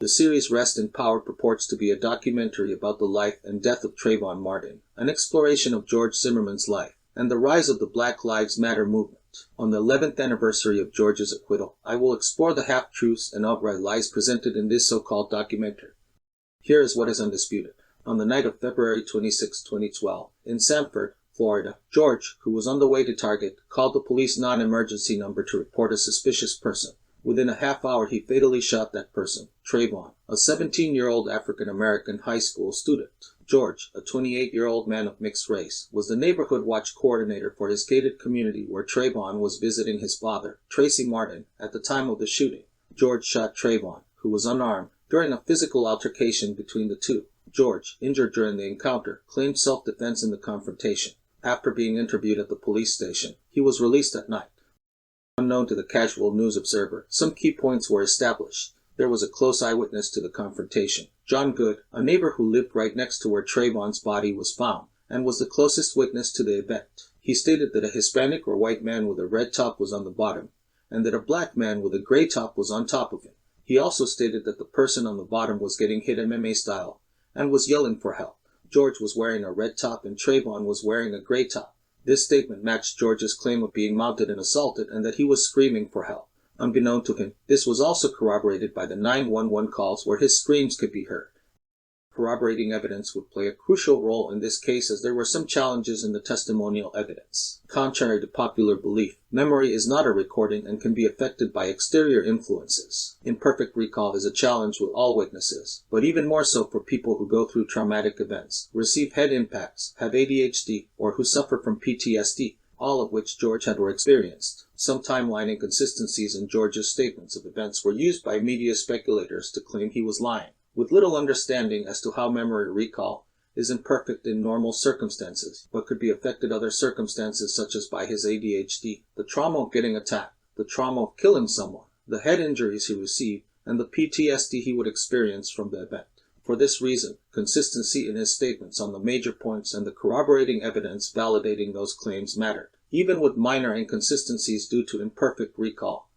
The series Rest in Power purports to be a documentary about the life and death of Trayvon Martin, an exploration of George Zimmerman's life, and the rise of the Black Lives Matter movement. On the 11th anniversary of George's acquittal, I will explore the half-truths and outright lies presented in this so-called documentary. Here is what is undisputed. On the night of February 26, 2012, in Sanford, Florida, George, who was on the way to Target, called the police non-emergency number to report a suspicious person. Within a half hour, he fatally shot that person, Trayvon, a 17-year-old African-American high school student. George, a 28-year-old man of mixed race, was the neighborhood watch coordinator for his gated community where Trayvon was visiting his father, Tracy Martin, at the time of the shooting. George shot Trayvon, who was unarmed, during a physical altercation between the two. George, injured during the encounter, claimed self-defense in the confrontation. After being interviewed at the police station, he was released at night. Unknown to the casual news observer, some key points were established. There was a close eyewitness to the confrontation, John Good, a neighbor who lived right next to where Trayvon's body was found, and was the closest witness to the event. He stated that a Hispanic or white man with a red top was on the bottom, and that a black man with a gray top was on top of him. He also stated that the person on the bottom was getting hit MMA style, and was yelling for help. George was wearing a red top and Trayvon was wearing a gray top. This statement matched George's claim of being mounted and assaulted and that he was screaming for help. Unbeknown to him, this was also corroborated by the 911 calls where his screams could be heard. Corroborating evidence would play a crucial role in this case as there were some challenges in the testimonial evidence. Contrary to popular belief, memory is not a recording and can be affected by exterior influences. Imperfect recall is a challenge with all witnesses, but even more so for people who go through traumatic events, receive head impacts, have ADHD, or who suffer from PTSD, all of which George had or experienced. Some timeline inconsistencies in George's statements of events were used by media speculators to claim he was lying, with little understanding as to how memory recall is imperfect in normal circumstances, but could be affected other circumstances such as by his ADHD, the trauma of getting attacked, the trauma of killing someone, the head injuries he received, and the PTSD he would experience from the event. For this reason, consistency in his statements on the major points and the corroborating evidence validating those claims mattered, even with minor inconsistencies due to imperfect recall.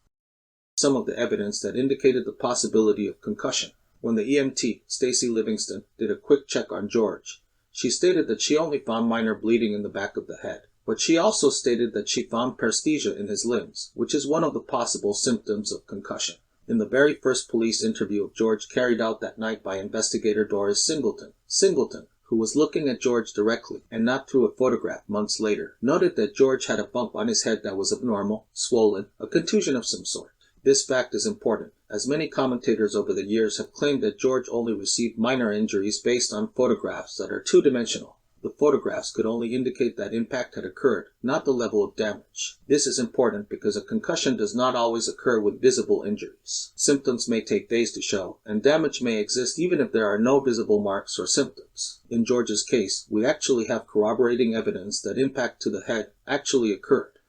Some of the evidence that indicated the possibility of concussion. When the EMT, Stacy Livingston, did a quick check on George, she stated that she only found minor bleeding in the back of the head, but she also stated that she found paresthesia in his limbs, which is one of the possible symptoms of concussion. In the very first police interview of George carried out that night by investigator Doris Singleton, who was looking at George directly and not through a photograph months later, noted that George had a bump on his head that was abnormal, swollen, a contusion of some sort. This fact is important, as many commentators over the years have claimed that George only received minor injuries based on photographs that are two-dimensional. The photographs could only indicate that impact had occurred, not the level of damage. This is important because a concussion does not always occur with visible injuries. Symptoms may take days to show, and damage may exist even if there are no visible marks or symptoms. In George's case, we actually have corroborating evidence that impact to the head actually occurred.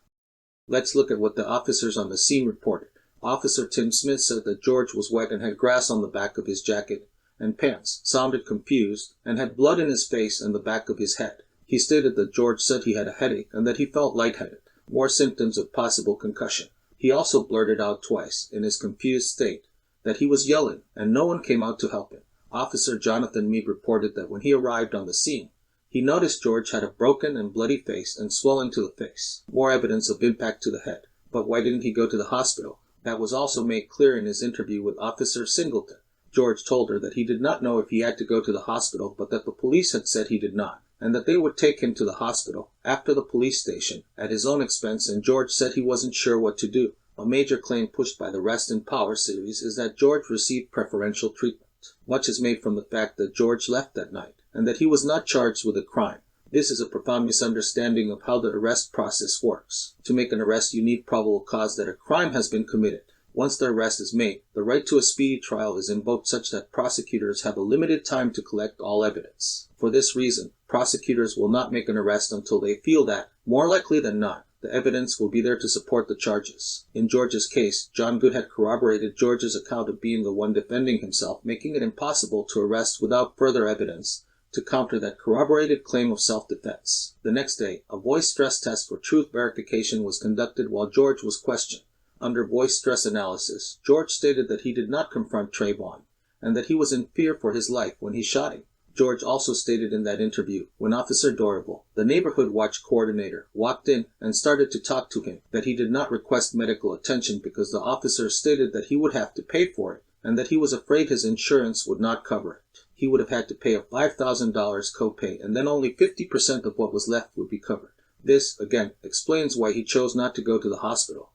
Let's look at what the officers on the scene reported. Officer Tim Smith said that George was wet and had grass on the back of his jacket and pants, sounded confused, and had blood in his face and the back of his head. He stated that George said he had a headache and that he felt lightheaded, more symptoms of possible concussion. He also blurted out twice, in his confused state, that he was yelling and no one came out to help him. Officer Jonathan Meade reported that when he arrived on the scene, he noticed George had a broken and bloody face and swelling to the face, more evidence of impact to the head. But why didn't he go to the hospital? That was also made clear in his interview with Officer Singleton. George told her that he did not know if he had to go to the hospital, but that the police had said he did not, and that they would take him to the hospital after the police station at his own expense, and George said he wasn't sure what to do. A major claim pushed by the Rest in Power series is that George received preferential treatment. Much is made from the fact that George left that night, and that he was not charged with a crime. This is a profound misunderstanding of how the arrest process works. To make an arrest, you need probable cause that a crime has been committed. Once the arrest is made, the right to a speedy trial is invoked such that prosecutors have a limited time to collect all evidence. For this reason, prosecutors will not make an arrest until they feel that, more likely than not, the evidence will be there to support the charges. In George's case, John Good had corroborated George's account of being the one defending himself, making it impossible to arrest without further evidence to counter that corroborated claim of self-defense. The next day, a voice stress test for truth verification was conducted while George was questioned. Under voice stress analysis, George stated that he did not confront Trayvon, and that he was in fear for his life when he shot him. George also stated in that interview, when Officer Dorval, the neighborhood watch coordinator, walked in and started to talk to him, that he did not request medical attention because the officer stated that he would have to pay for it, and that he was afraid his insurance would not cover it. He would have had to pay a $5,000 copay, and then only 50% of what was left would be covered. This, again, explains why he chose not to go to the hospital.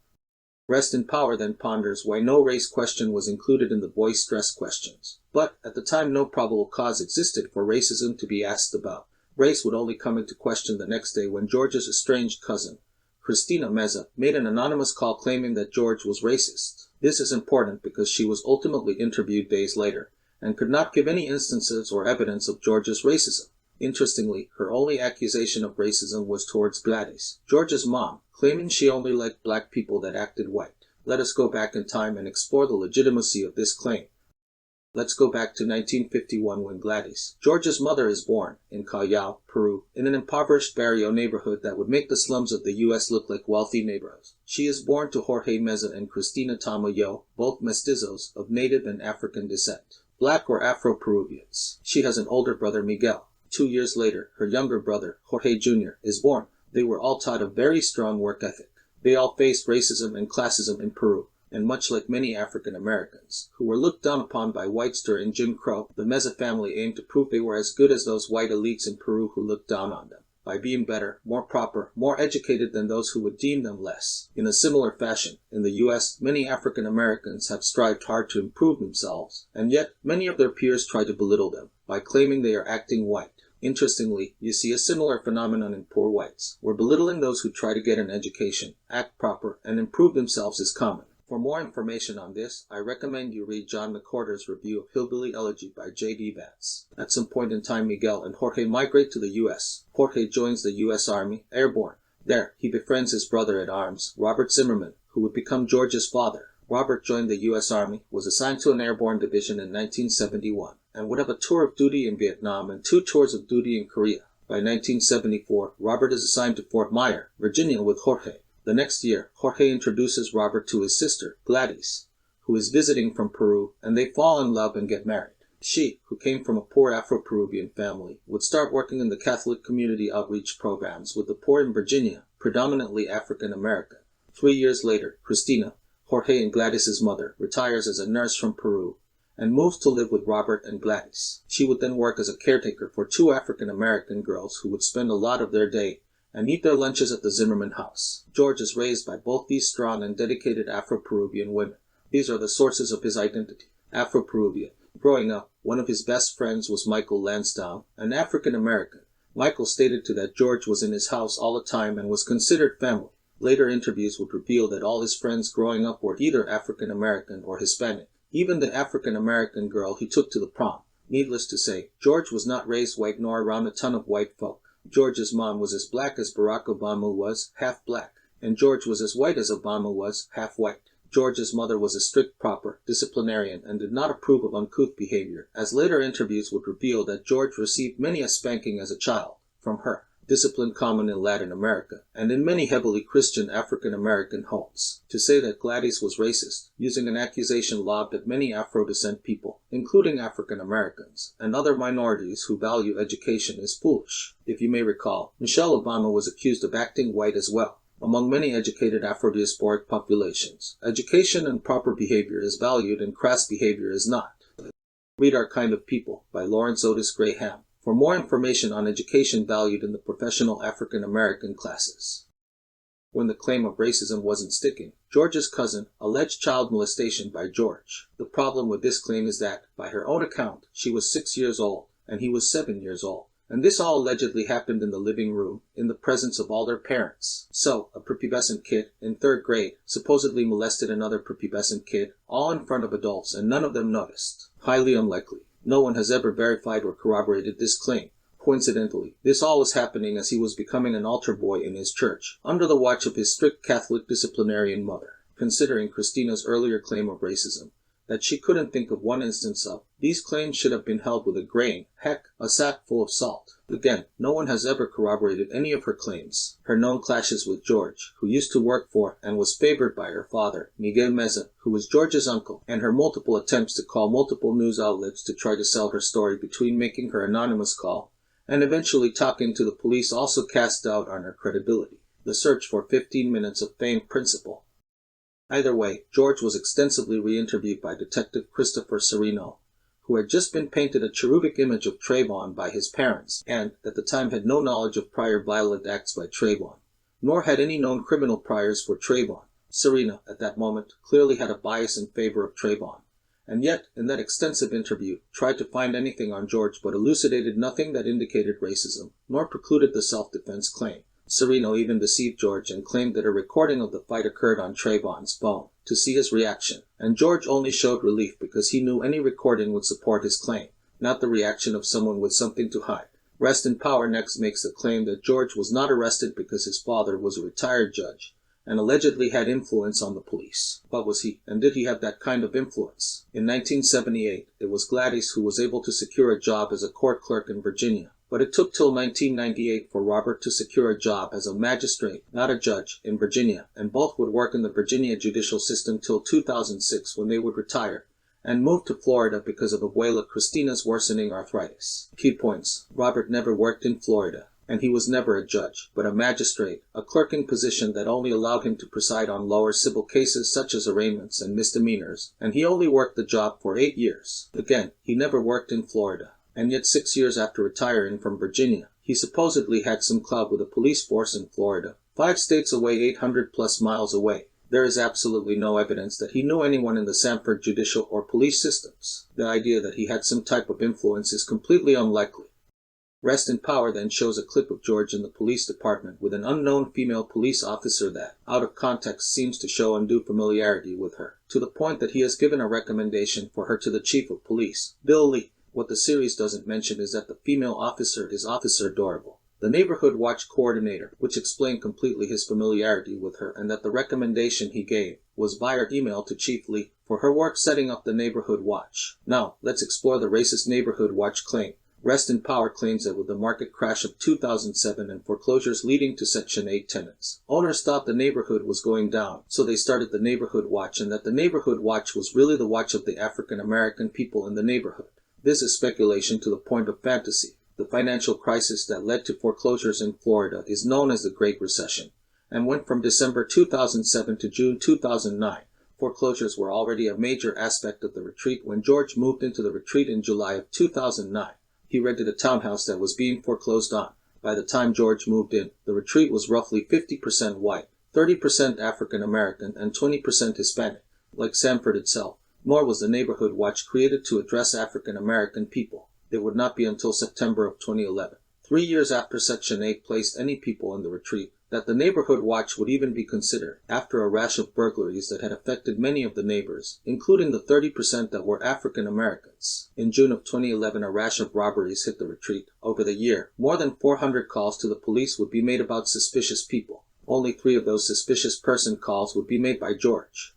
Rest in Power then ponders why no race question was included in the boy stress questions. But at the time no probable cause existed for racism to be asked about. Race would only come into question the next day when George's estranged cousin, Christina Meza, made an anonymous call claiming that George was racist. This is important because she was ultimately interviewed days later, and could not give any instances or evidence of George's racism. Interestingly, her only accusation of racism was towards Gladys, George's mom, claiming she only liked black people that acted white. Let us go back in time and explore the legitimacy of this claim. Let's go back to 1951 when Gladys, George's mother, is born in Callao, Peru, in an impoverished barrio neighborhood that would make the slums of the U.S. look like wealthy neighborhoods. She is born to Jorge Meza and Cristina Tamayo, both mestizos of native and African descent, black or Afro-Peruvians. She has an older brother, Miguel. 2 years later, her younger brother, Jorge Jr., is born. They were all taught a very strong work ethic. They all faced racism and classism in Peru, and much like many African Americans, who were looked down upon by whites during Jim Crow, the Meza family aimed to prove they were as good as those white elites in Peru who looked down on them, by being better, more proper, more educated than those who would deem them less. In a similar fashion, in the U.S., many African Americans have strived hard to improve themselves, and yet many of their peers try to belittle them by claiming they are acting white. Interestingly, you see a similar phenomenon in poor whites, where belittling those who try to get an education, act proper, and improve themselves is common. For more information on this, I recommend you read John McWhorter's review of Hillbilly Elegy by J.D. Vance. At some point in time, Miguel and Jorge migrate to the U.S. Jorge joins the U.S. Army, airborne. There, he befriends his brother-at-arms, Robert Zimmerman, who would become George's father. Robert joined the U.S. Army, was assigned to an airborne division in 1971, and would have a tour of duty in Vietnam and 2 tours of duty in Korea. By 1974, Robert is assigned to Fort Myer, Virginia with Jorge. The next year, Jorge introduces Robert to his sister, Gladys, who is visiting from Peru, and they fall in love and get married. She, who came from a poor Afro-Peruvian family, would start working in the Catholic community outreach programs with the poor in Virginia, predominantly African American. 3 years later, Christina, Jorge and Gladys's mother, retires as a nurse from Peru and moves to live with Robert and Gladys. She would then work as a caretaker for 2 African American girls who would spend a lot of their day and eat their lunches at the Zimmerman house. George is raised by both these strong and dedicated Afro-Peruvian women. These are the sources of his identity. Afro-Peruvian. Growing up, one of his best friends was Michael Lansdowne, an African American. Michael stated that George was in his house all the time and was considered family. Later interviews would reveal that all his friends growing up were either African American or Hispanic. Even the African American girl he took to the prom. Needless to say, George was not raised white nor around a ton of white folk. George's mom was as black as Barack Obama was, half black, and George was as white as Obama was, half white. George's mother was a strict, proper disciplinarian and did not approve of uncouth behavior, as later interviews would reveal that George received many a spanking as a child from her. Discipline common in Latin America, and in many heavily Christian African-American homes. To say that Gladys was racist, using an accusation lobbed at many Afro-descent people, including African-Americans, and other minorities who value education, is foolish. If you may recall, Michelle Obama was accused of acting white as well. Among many educated Afro-diasporic populations, education and proper behavior is valued and crass behavior is not. Read Our Kind of People by Lawrence Otis Graham for more information on education valued in the professional African American classes. When the claim of racism wasn't sticking, George's cousin alleged child molestation by George. The problem with this claim is that, by her own account, she was 6 years old and he was 7 years old. And this all allegedly happened in the living room, in the presence of all their parents. So, a prepubescent kid, in 3rd grade, supposedly molested another prepubescent kid, all in front of adults, and none of them noticed. Highly unlikely. No one has ever verified or corroborated this claim. Coincidentally, this all was happening as he was becoming an altar boy in his church, under the watch of his strict Catholic disciplinarian mother. Considering Christina's earlier claim of racism, that she couldn't think of one instance of, these claims should have been held with a grain, heck, a sack full of salt. Again, no one has ever corroborated any of her claims. Her known clashes with George, who used to work for and was favored by her father, Miguel Meza, who was George's uncle, and her multiple attempts to call multiple news outlets to try to sell her story between making her anonymous call and eventually talking to the police also cast doubt on her credibility. The search for 15 minutes of fame principle. Either way, George was extensively re-interviewed by Detective Christopher Serino, who had just been painted a cherubic image of Trayvon by his parents, and, at the time, had no knowledge of prior violent acts by Trayvon, nor had any known criminal priors for Trayvon. Serino, at that moment, clearly had a bias in favor of Trayvon, and yet, in that extensive interview, tried to find anything on George but elucidated nothing that indicated racism, nor precluded the self-defense claim. Serino even deceived George and claimed that a recording of the fight occurred on Trayvon's phone to see his reaction, and George only showed relief because he knew any recording would support his claim, not the reaction of someone with something to hide. Rest in Power next makes the claim that George was not arrested because his father was a retired judge and allegedly had influence on the police. But was he, and did he have that kind of influence? In 1978, it was Gladys who was able to secure a job as a court clerk in Virginia. But it took till 1998 for Robert to secure a job as a magistrate, not a judge, in Virginia, and both would work in the Virginia judicial system till 2006 when they would retire, and move to Florida because of Abuela Christina's worsening arthritis. Key points. Robert never worked in Florida, and he was never a judge, but a magistrate, a clerking position that only allowed him to preside on lower civil cases such as arraignments and misdemeanors, and he only worked the job for 8 years. Again, he never worked in Florida. And yet 6 years after retiring from Virginia, he supposedly had some clout with a police force in Florida, 5 states away, 800 plus miles away. There is absolutely no evidence that he knew anyone in the Sanford judicial or police systems. The idea that he had some type of influence is completely unlikely. Rest in Power then shows a clip of George in the police department with an unknown female police officer that, out of context, seems to show undue familiarity with her, to the point that he has given a recommendation for her to the chief of police, Bill Lee. What the series doesn't mention is that the female officer is Officer Dorable, the neighborhood watch coordinator, which explained completely his familiarity with her, and that the recommendation he gave was via email to Chief Lee for her work setting up the neighborhood watch. Now, let's explore the racist neighborhood watch claim. Rest in Power claims that with the market crash of 2007 and foreclosures leading to Section 8 tenants, owners thought the neighborhood was going down, so they started the neighborhood watch, and that the neighborhood watch was really the watch of the African American people in the neighborhood. This is speculation to the point of fantasy. The financial crisis that led to foreclosures in Florida is known as the Great Recession, and went from December 2007 to June 2009. Foreclosures were already a major aspect of the retreat when George moved into the retreat in July of 2009. He rented a townhouse that was being foreclosed on. By the time George moved in, the retreat was roughly 50% white, 30% African American, and 20% Hispanic, like Sanford itself. Nor was the neighborhood watch created to address African American people. It would not be until September of 2011, 3 years after Section 8 placed any people in the retreat, that the neighborhood watch would even be considered, after a rash of burglaries that had affected many of the neighbors, including the 30% that were African Americans. In June of 2011, a rash of robberies hit the retreat. Over the year, more than 400 calls to the police would be made about suspicious people. Only 3 of those suspicious person calls would be made by George.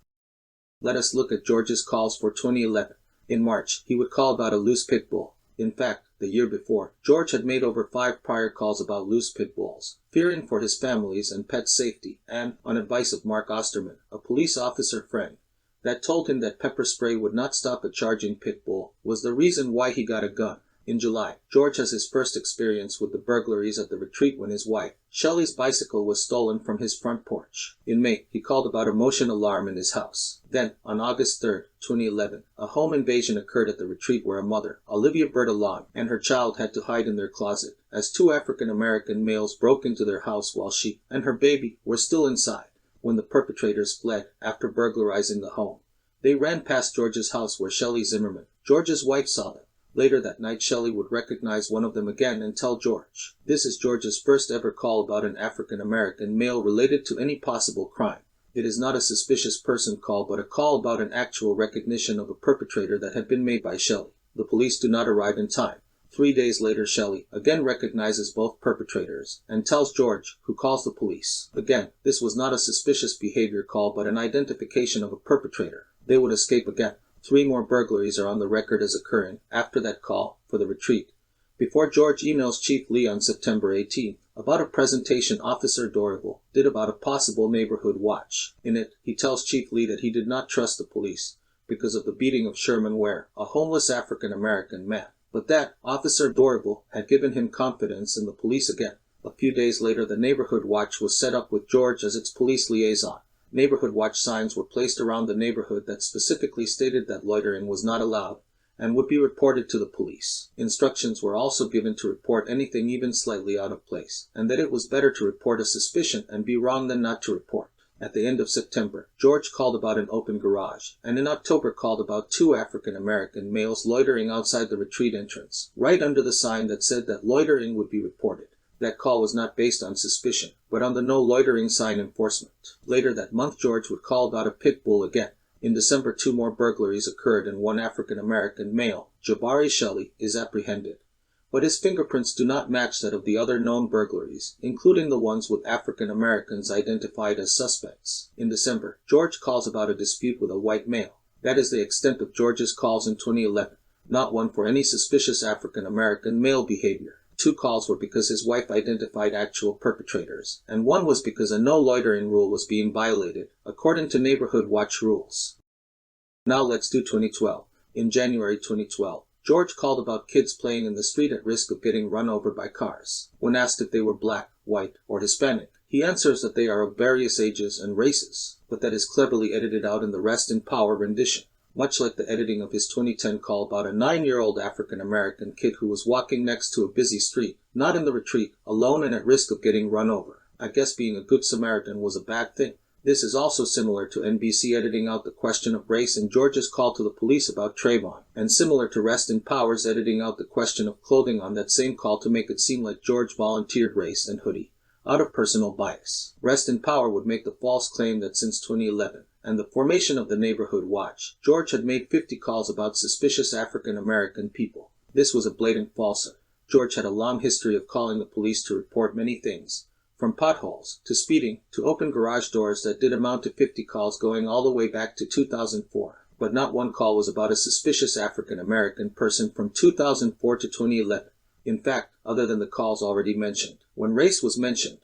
Let us look at George's calls for 2011. In March, he would call about a loose pit bull. In fact, the year before, George had made over 5 prior calls about loose pit bulls, fearing for his family's and pets' safety, and, on advice of Mark Osterman, a police officer friend, that told him that pepper spray would not stop a charging pit bull, was the reason why he got a gun. In July, George has his first experience with the burglaries at the retreat when his wife, Shelley's bicycle, was stolen from his front porch. In May, he called about a motion alarm in his house. Then, on August 3, 2011, a home invasion occurred at the retreat where a mother, Olivia Bertolon, and her child had to hide in their closet, as 2 African American males broke into their house while she and her baby were still inside, when the perpetrators fled after burglarizing the home. They ran past George's house where Shelley Zimmerman, George's wife, saw them. Later that night, Shelley would recognize one of them again and tell George. This is George's first ever call about an African American male related to any possible crime. It is not a suspicious person call, but a call about an actual recognition of a perpetrator that had been made by Shelley. The police do not arrive in time. 3 days later, Shelley again recognizes both perpetrators and tells George, who calls the police. Again, this was not a suspicious behavior call, but an identification of a perpetrator. They would escape again. 3 more burglaries are on the record as occurring after that call for the retreat. before George emails Chief Lee on September 18 about a presentation Officer Dorval did about a possible neighborhood watch. In it, he tells Chief Lee that he did not trust the police because of the beating of Sherman Ware, a homeless African-American man, but that Officer Dorval had given him confidence in the police again. A few days later, the neighborhood watch was set up with George as its police liaison. Neighborhood watch signs were placed around the neighborhood that specifically stated that loitering was not allowed and would be reported to the police. Instructions were also given to report anything even slightly out of place, and that it was better to report a suspicion and be wrong than not to report. At the end of September, George called about an open garage, and in October called about 2 African-American males loitering outside the retreat entrance, right under the sign that said that loitering would be reported. That call was not based on suspicion, but on the no loitering sign enforcement. Later that month, George would call about a pit bull again. In December, 2 more burglaries occurred and 1 African-American male, Jabari Shelley, is apprehended. But his fingerprints do not match that of the other known burglaries, including the ones with African-Americans identified as suspects. In December, George calls about a dispute with a white male. That is the extent of George's calls in 2011, not one for any suspicious African-American male behavior. 2 calls were because his wife identified actual perpetrators, and 1 was because a no loitering rule was being violated, according to neighborhood watch rules. Now let's do 2012. In January 2012, George called about kids playing in the street at risk of getting run over by cars. When asked if they were black, white, or Hispanic, he answers that they are of various ages and races, but that is cleverly edited out in the Rest in Power rendition, much like the editing of his 2010 call about a 9-year-old African-American kid who was walking next to a busy street, not in the retreat, alone and at risk of getting run over. I guess being a good Samaritan was a bad thing. This is also similar to NBC editing out the question of race in George's call to the police about Trayvon, and similar to Rest in Power's editing out the question of clothing on that same call to make it seem like George volunteered race and hoodie, out of personal bias. Rest in Power would make the false claim that since 2011, and the formation of the neighborhood watch, George had made 50 calls about suspicious African-American people. This was a blatant falsehood. George had a long history of calling the police to report many things, from potholes, to speeding, to open garage doors that did amount to 50 calls going all the way back to 2004. But not one call was about a suspicious African-American person from 2004 to 2011. In fact, other than the calls already mentioned. When race was mentioned,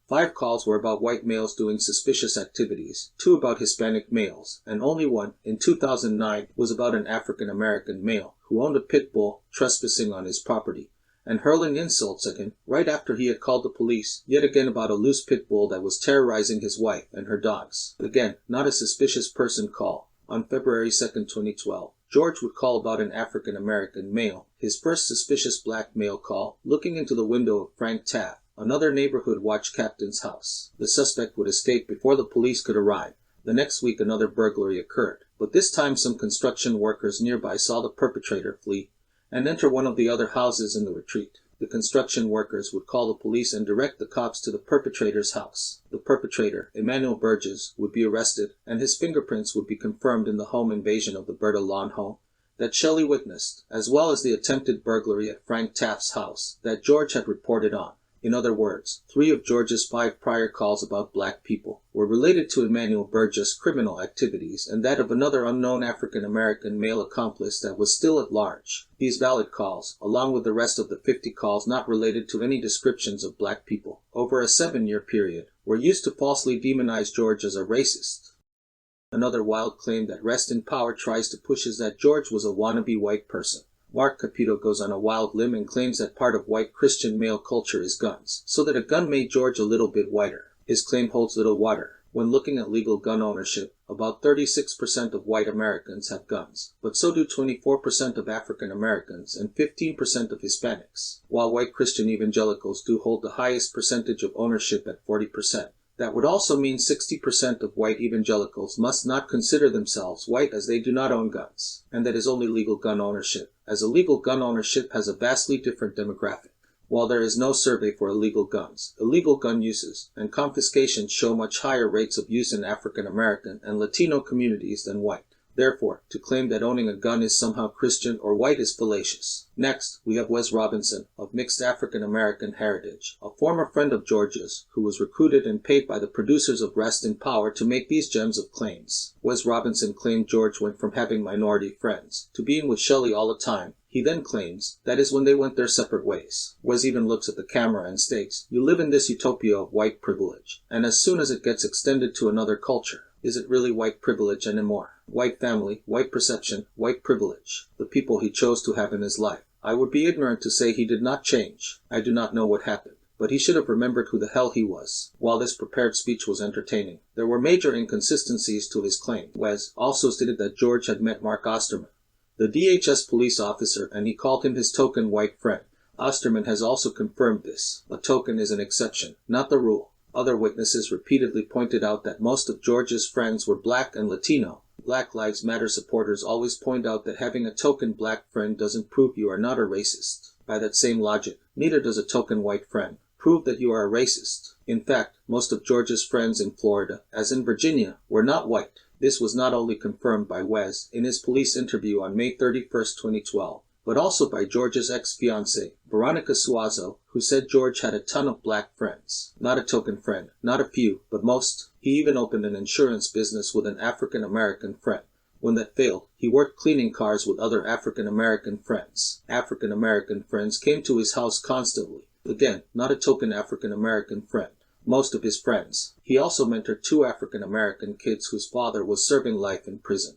5 calls were about white males doing suspicious activities, 2 about Hispanic males, and only 1, in 2009, was about an African-American male who owned a pit bull trespassing on his property and hurling insults at him right after he had called the police, yet again about a loose pit bull that was terrorizing his wife and her dogs. Again, not a suspicious person call. On February 2, 2012, George would call about an African-American male, his first suspicious black male call, looking into the window of Frank Taft, another neighborhood watch captain's house. The suspect would escape before the police could arrive. The next week another burglary occurred, but this time some construction workers nearby saw the perpetrator flee and enter one of the other houses in the retreat. The construction workers would call the police and direct the cops to the perpetrator's house. The perpetrator, Emmanuel Burgess, would be arrested, and his fingerprints would be confirmed in the home invasion of the Berta Lawn home that Shelley witnessed, as well as the attempted burglary at Frank Taft's house that George had reported on. In other words, 3 of George's 5 prior calls about black people were related to Emmanuel Burgess' criminal activities and that of another unknown African-American male accomplice that was still at large. These valid calls, along with the rest of the 50 calls not related to any descriptions of black people, over a 7-year period, were used to falsely demonize George as a racist. Another wild claim that Rest in Power tries to push is that George was a wannabe white person. Mark Capito goes on a wild limb and claims that part of white Christian male culture is guns, so that a gun made George a little bit whiter. His claim holds little water. When looking at legal gun ownership, about 36% of white Americans have guns, but so do 24% of African Americans and 15% of Hispanics, while white Christian evangelicals do hold the highest percentage of ownership at 40%. That would also mean 60% of white evangelicals must not consider themselves white as they do not own guns, and that is only legal gun ownership, as illegal gun ownership has a vastly different demographic. While there is no survey for illegal guns, illegal gun uses and confiscations show much higher rates of use in African American and Latino communities than white. Therefore, to claim that owning a gun is somehow Christian or white is fallacious. Next, we have Wes Robinson, of mixed African-American heritage, a former friend of George's, who was recruited and paid by the producers of Rest in Power to make these gems of claims. Wes Robinson claimed George went from having minority friends to being with Shelley all the time. He then claims that is when they went their separate ways. Wes even looks at the camera and states, "You live in this utopia of white privilege, and as soon as it gets extended to another culture, is it really white privilege anymore? White family, white perception, white privilege, the people he chose to have in his life. I would be ignorant to say he did not change. I do not know what happened. But he should have remembered who the hell he was." While this prepared speech was entertaining, there were major inconsistencies to his claim. Wes also stated that George had met Mark Osterman, the DHS police officer, and he called him his token white friend. Osterman has also confirmed this. A token is an exception, not the rule. Other witnesses repeatedly pointed out that most of George's friends were black and Latino. Black Lives Matter supporters always point out that having a token black friend doesn't prove you are not a racist. By that same logic, neither does a token white friend prove that you are a racist. In fact, most of George's friends in Florida, as in Virginia, were not white. This was not only confirmed by Wes in his police interview on May 31, 2012, but also by George's ex-fiancée, Veronica Suazo, who said George had a ton of black friends. Not a token friend, not a few, but most. He even opened an insurance business with an African-American friend. When that failed, he worked cleaning cars with other African-American friends. African-American friends came to his house constantly. Again, not a token African-American friend. Most of his friends. He also mentored 2 African-American kids whose father was serving life in prison,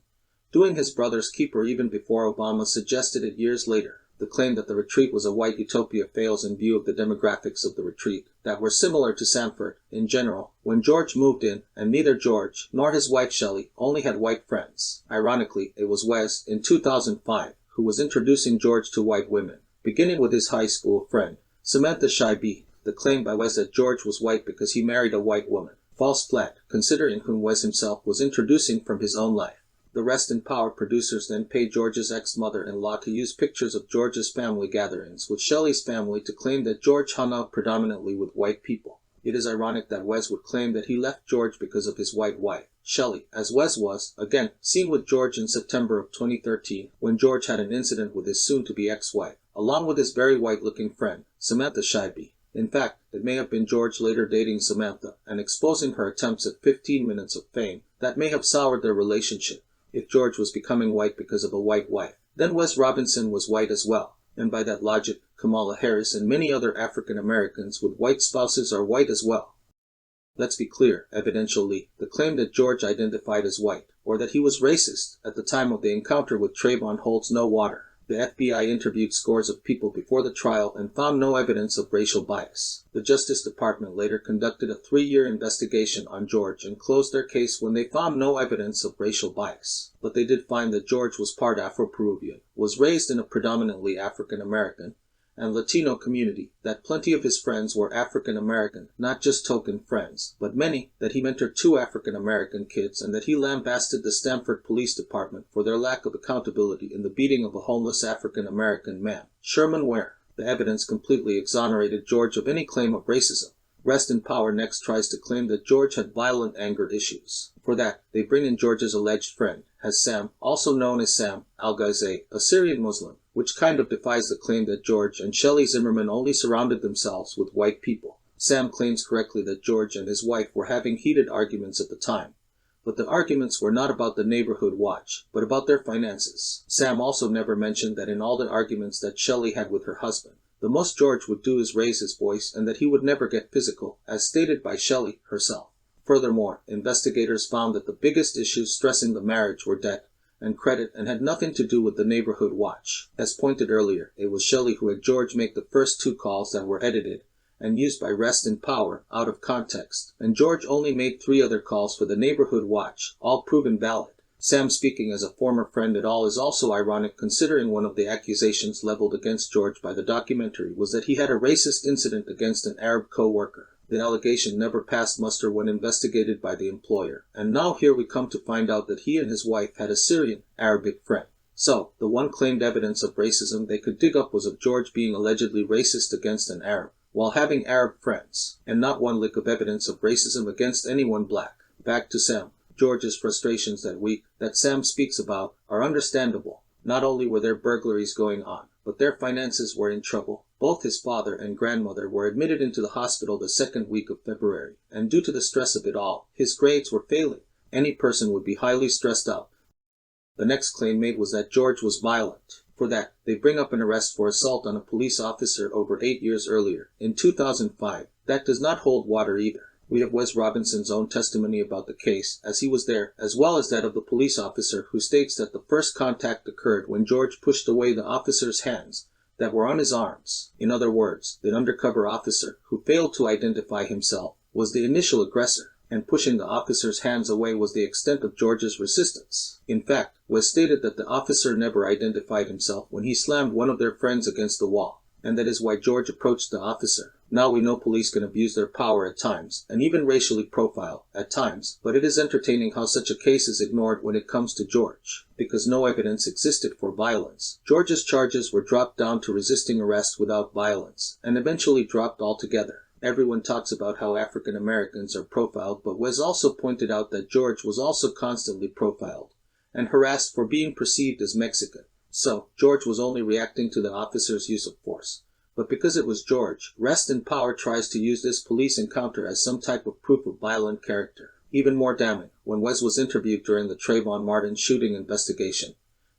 doing his brother's keeper even before Obama suggested it years later. The claim that the retreat was a white utopia fails in view of the demographics of the retreat, that were similar to Sanford in general. When George moved in, and neither George nor his wife Shelley only had white friends. Ironically, it was Wes, in 2005, who was introducing George to white women, beginning with his high school friend, Samantha Scheibe. The claim by Wes that George was white because he married a white woman. False flat, considering whom Wes himself was introducing from his own life. The Rest in Power producers then paid George's ex-mother-in-law to use pictures of George's family gatherings with Shelley's family to claim that George hung out predominantly with white people. It is ironic that Wes would claim that he left George because of his white wife, Shelley, as Wes was, again, seen with George in September of 2013, when George had an incident with his soon-to-be ex-wife, along with his very white-looking friend, Samantha Scheibe. In fact, it may have been George later dating Samantha and exposing her attempts at 15 minutes of fame that may have soured their relationship. If George was becoming white because of a white wife, then Wes Robinson was white as well, and by that logic, Kamala Harris and many other African Americans with white spouses are white as well. Let's be clear, evidentially, the claim that George identified as white, or that he was racist at the time of the encounter with Trayvon holds no water. The FBI interviewed scores of people before the trial and found no evidence of racial bias. The Justice Department later conducted a 3-year investigation on George and closed their case when they found no evidence of racial bias. But they did find that George was part Afro-Peruvian, was raised in a predominantly African-American and Latino community, that plenty of his friends were African-American, not just token friends, but many, that he mentored 2 African-American kids, and that he lambasted the Stamford Police Department for their lack of accountability in the beating of a homeless African-American man, Sherman Ware. The evidence completely exonerated George of any claim of racism. Rest in Power next tries to claim that George had violent anger issues. For that, they bring in George's alleged friend, Hassam, also known as Sam Al-Ghazay, a Syrian Muslim, which kind of defies the claim that George and Shelley Zimmerman only surrounded themselves with white people. Sam claims correctly that George and his wife were having heated arguments at the time, but the arguments were not about the neighborhood watch, but about their finances. Sam also never mentioned that in all the arguments that Shelley had with her husband, the most George would do is raise his voice and that he would never get physical, as stated by Shelley herself. Furthermore, investigators found that the biggest issues stressing the marriage were debt and credit and had nothing to do with the neighborhood watch. As pointed earlier, it was Shelley who had George make the first 2 calls that were edited and used by Rest in Power out of context, and George only made 3 other calls for the neighborhood watch, all proven valid. Sam speaking as a former friend at all is also ironic, considering one of the accusations leveled against George by the documentary was that he had a racist incident against an Arab co-worker. The allegation never passed muster when investigated by the employer, and now here we come to find out that he and his wife had a Syrian Arabic friend. So, the one claimed evidence of racism they could dig up was of George being allegedly racist against an Arab, while having Arab friends, and not one lick of evidence of racism against anyone black. Back to Sam. George's frustrations that week that Sam speaks about are understandable. Not only were there burglaries going on, but their finances were in trouble. Both his father and grandmother were admitted into the hospital the second week of February, and due to the stress of it all, his grades were failing. Any person would be highly stressed out. The next claim made was that George was violent. For that, they bring up an arrest for assault on a police officer over 8 years earlier, in 2005. That does not hold water either. We have Wes Robinson's own testimony about the case, as he was there, as well as that of the police officer who states that the first contact occurred when George pushed away the officer's hands that were on his arms. In other words, the undercover officer, who failed to identify himself, was the initial aggressor, and pushing the officer's hands away was the extent of George's resistance. In fact, Wes stated that the officer never identified himself when he slammed one of their friends against the wall, and that is why George approached the officer. Now we know police can abuse their power at times, and even racially profile at times, but it is entertaining how such a case is ignored when it comes to George, because no evidence existed for violence. George's charges were dropped down to resisting arrest without violence, and eventually dropped altogether. Everyone talks about how African Americans are profiled, but Wes also pointed out that George was also constantly profiled and harassed for being perceived as Mexican. So, George was only reacting to the officer's use of force. But because it was George, Rest in Power tries to use this police encounter as some type of proof of violent character. Even more damning, when Wes was interviewed during the Trayvon Martin shooting investigation,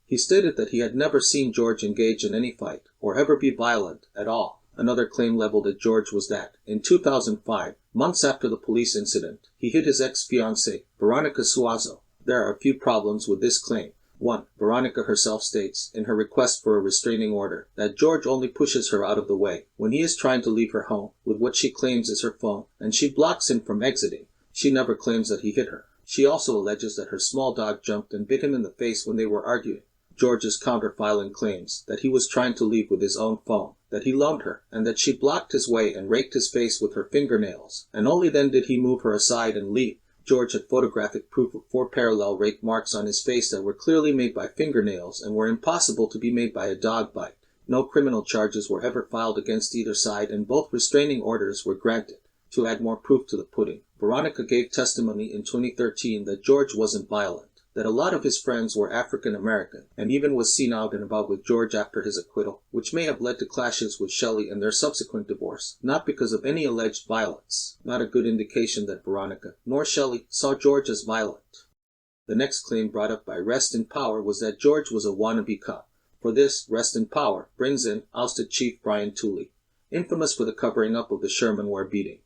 he stated that he had never seen George engage in any fight, or ever be violent at all. Another claim leveled at George was that, in 2005, months after the police incident, he hit his ex-fiancée, Veronica Suazo. There are a few problems with this claim. 1. Veronica herself states, in her request for a restraining order, that George only pushes her out of the way when he is trying to leave her home with what she claims is her phone, and she blocks him from exiting. She never claims that he hit her. She also alleges that her small dog jumped and bit him in the face when they were arguing. George's counter-filing claims that he was trying to leave with his own phone, that he loved her, and that she blocked his way and raked his face with her fingernails, and only then did he move her aside and leave. George had photographic proof of 4 parallel rake marks on his face that were clearly made by fingernails and were impossible to be made by a dog bite. No criminal charges were ever filed against either side, and both restraining orders were granted. To add more proof to the pudding, Veronica gave testimony in 2013 that George wasn't violent, that a lot of his friends were African American, and even was seen out and about with George after his acquittal, which may have led to clashes with Shelley and their subsequent divorce, not because of any alleged violence. Not a good indication that Veronica, nor Shelley, saw George as violent. The next claim brought up by Rest in Power was that George was a wannabe cop. For this, Rest in Power brings in ousted Chief Brian Tooley, infamous for the covering up of the Sherman Ware beating,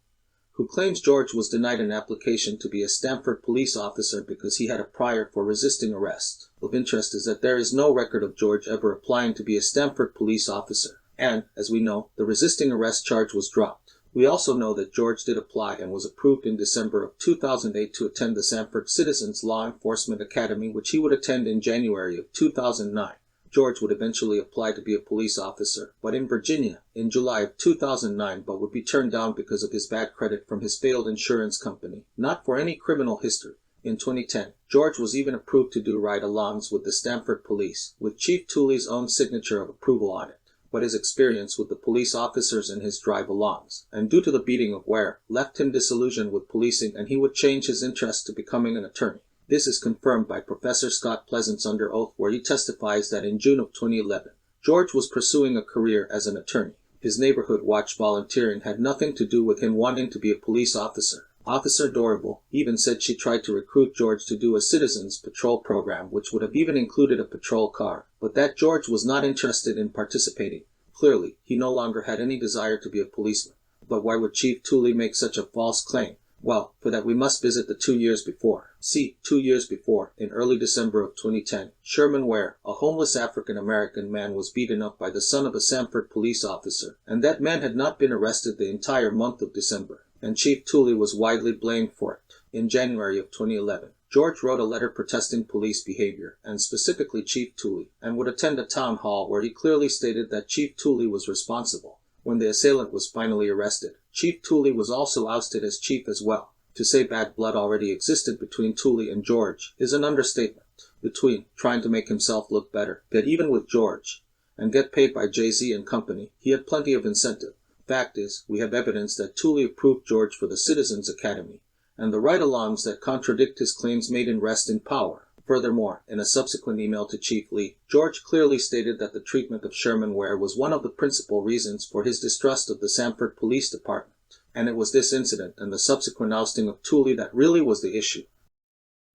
who claims George was denied an application to be a Stamford police officer because he had a prior for resisting arrest. Of interest is that there is no record of George ever applying to be a Stamford police officer, and, as we know, the resisting arrest charge was dropped. We also know that George did apply and was approved in December of 2008 to attend the Stamford Citizens Law Enforcement Academy, which he would attend in January of 2009. George would eventually apply to be a police officer, but in Virginia, in July of 2009, but would be turned down because of his bad credit from his failed insurance company, not for any criminal history. In 2010, George was even approved to do ride-alongs with the Stamford Police, with Chief Tooley's own signature of approval on it. But his experience with the police officers in his drive-alongs, and due to the beating of Ware, left him disillusioned with policing, and he would change his interest to becoming an attorney. This is confirmed by Professor Scott Pleasance under oath, where he testifies that in June of 2011, George was pursuing a career as an attorney. His neighborhood watch volunteering had nothing to do with him wanting to be a police officer. Officer Dorable even said she tried to recruit George to do a citizens patrol program, which would have even included a patrol car, but that George was not interested in participating. Clearly, he no longer had any desire to be a policeman. But why would Chief Tooley make such a false claim? Well, for that we must visit the 2 years before. See, 2 years before, in early December of 2010, Sherman Ware, a homeless African-American man, was beaten up by the son of a Stamford police officer, and that man had not been arrested the entire month of December, and Chief Tooley was widely blamed for it. In January of 2011, George wrote a letter protesting police behavior, and specifically Chief Tooley, and would attend a town hall where he clearly stated that Chief Tooley was responsible. When the assailant was finally arrested, Chief Tooley was also ousted as chief as well. To say bad blood already existed between Tooley and George is an understatement. Between trying to make himself look better, get even with George, and get paid by Jay-Z and company, he had plenty of incentive. Fact is, we have evidence that Tooley approved George for the Citizens Academy, and the ride-alongs that contradict his claims made in Rest in Power. Furthermore, in a subsequent email to Chief Lee, George clearly stated that the treatment of Sherman Ware was one of the principal reasons for his distrust of the Sanford Police Department. And it was this incident and the subsequent ousting of Tooley that really was the issue.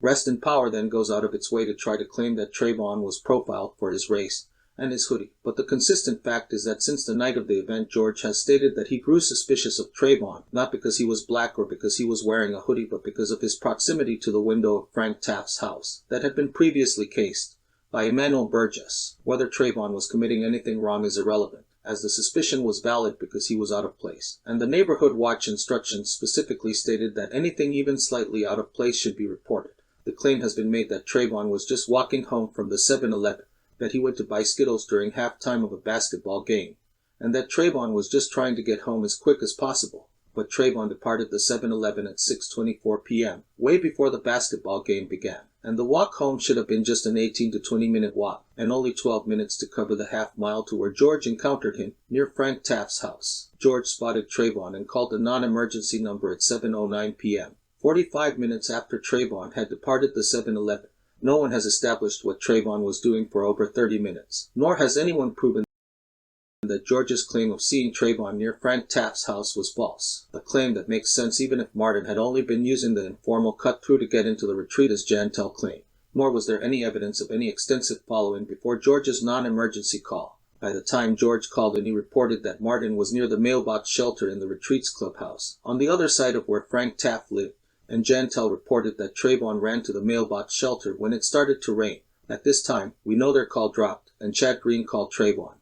Rest in Power then goes out of its way to try to claim that Trayvon was profiled for his race and his hoodie, but the consistent fact is that since the night of the event, George has stated that he grew suspicious of Trayvon, not because he was black or because he was wearing a hoodie, but because of his proximity to the window of Frank Taft's house that had been previously cased by Emmanuel Burgess. Whether Trayvon was committing anything wrong is irrelevant, as the suspicion was valid because he was out of place, and the neighborhood watch instructions specifically stated that anything even slightly out of place should be reported. The claim has been made that Trayvon was just walking home from the 7-Eleven, that he went to buy Skittles during halftime of a basketball game, and that Trayvon was just trying to get home as quick as possible. But Trayvon departed the 7-Eleven at 6:24 p.m., way before the basketball game began, and the walk home should have been just an 18 to 20-minute walk, and only 12 minutes to cover the half-mile to where George encountered him near Frank Taft's house. George spotted Trayvon and called the non-emergency number at 7:09 p.m., 45 minutes after Trayvon had departed the 7-Eleven. No one has established what Trayvon was doing for over 30 minutes, nor has anyone proven that George's claim of seeing Trayvon near Frank Taft's house was false, a claim that makes sense even if Martin had only been using the informal cut-through to get into the retreat as Jantel claimed, nor was there any evidence of any extensive following before George's non-emergency call. By the time George called in, he reported that Martin was near the mailbox shelter in the retreat's clubhouse, on the other side of where Frank Taft lived, and Jantel reported that Trayvon ran to the mailbox shelter when it started to rain. At this time, we know their call dropped, and Chad Green called Trayvon,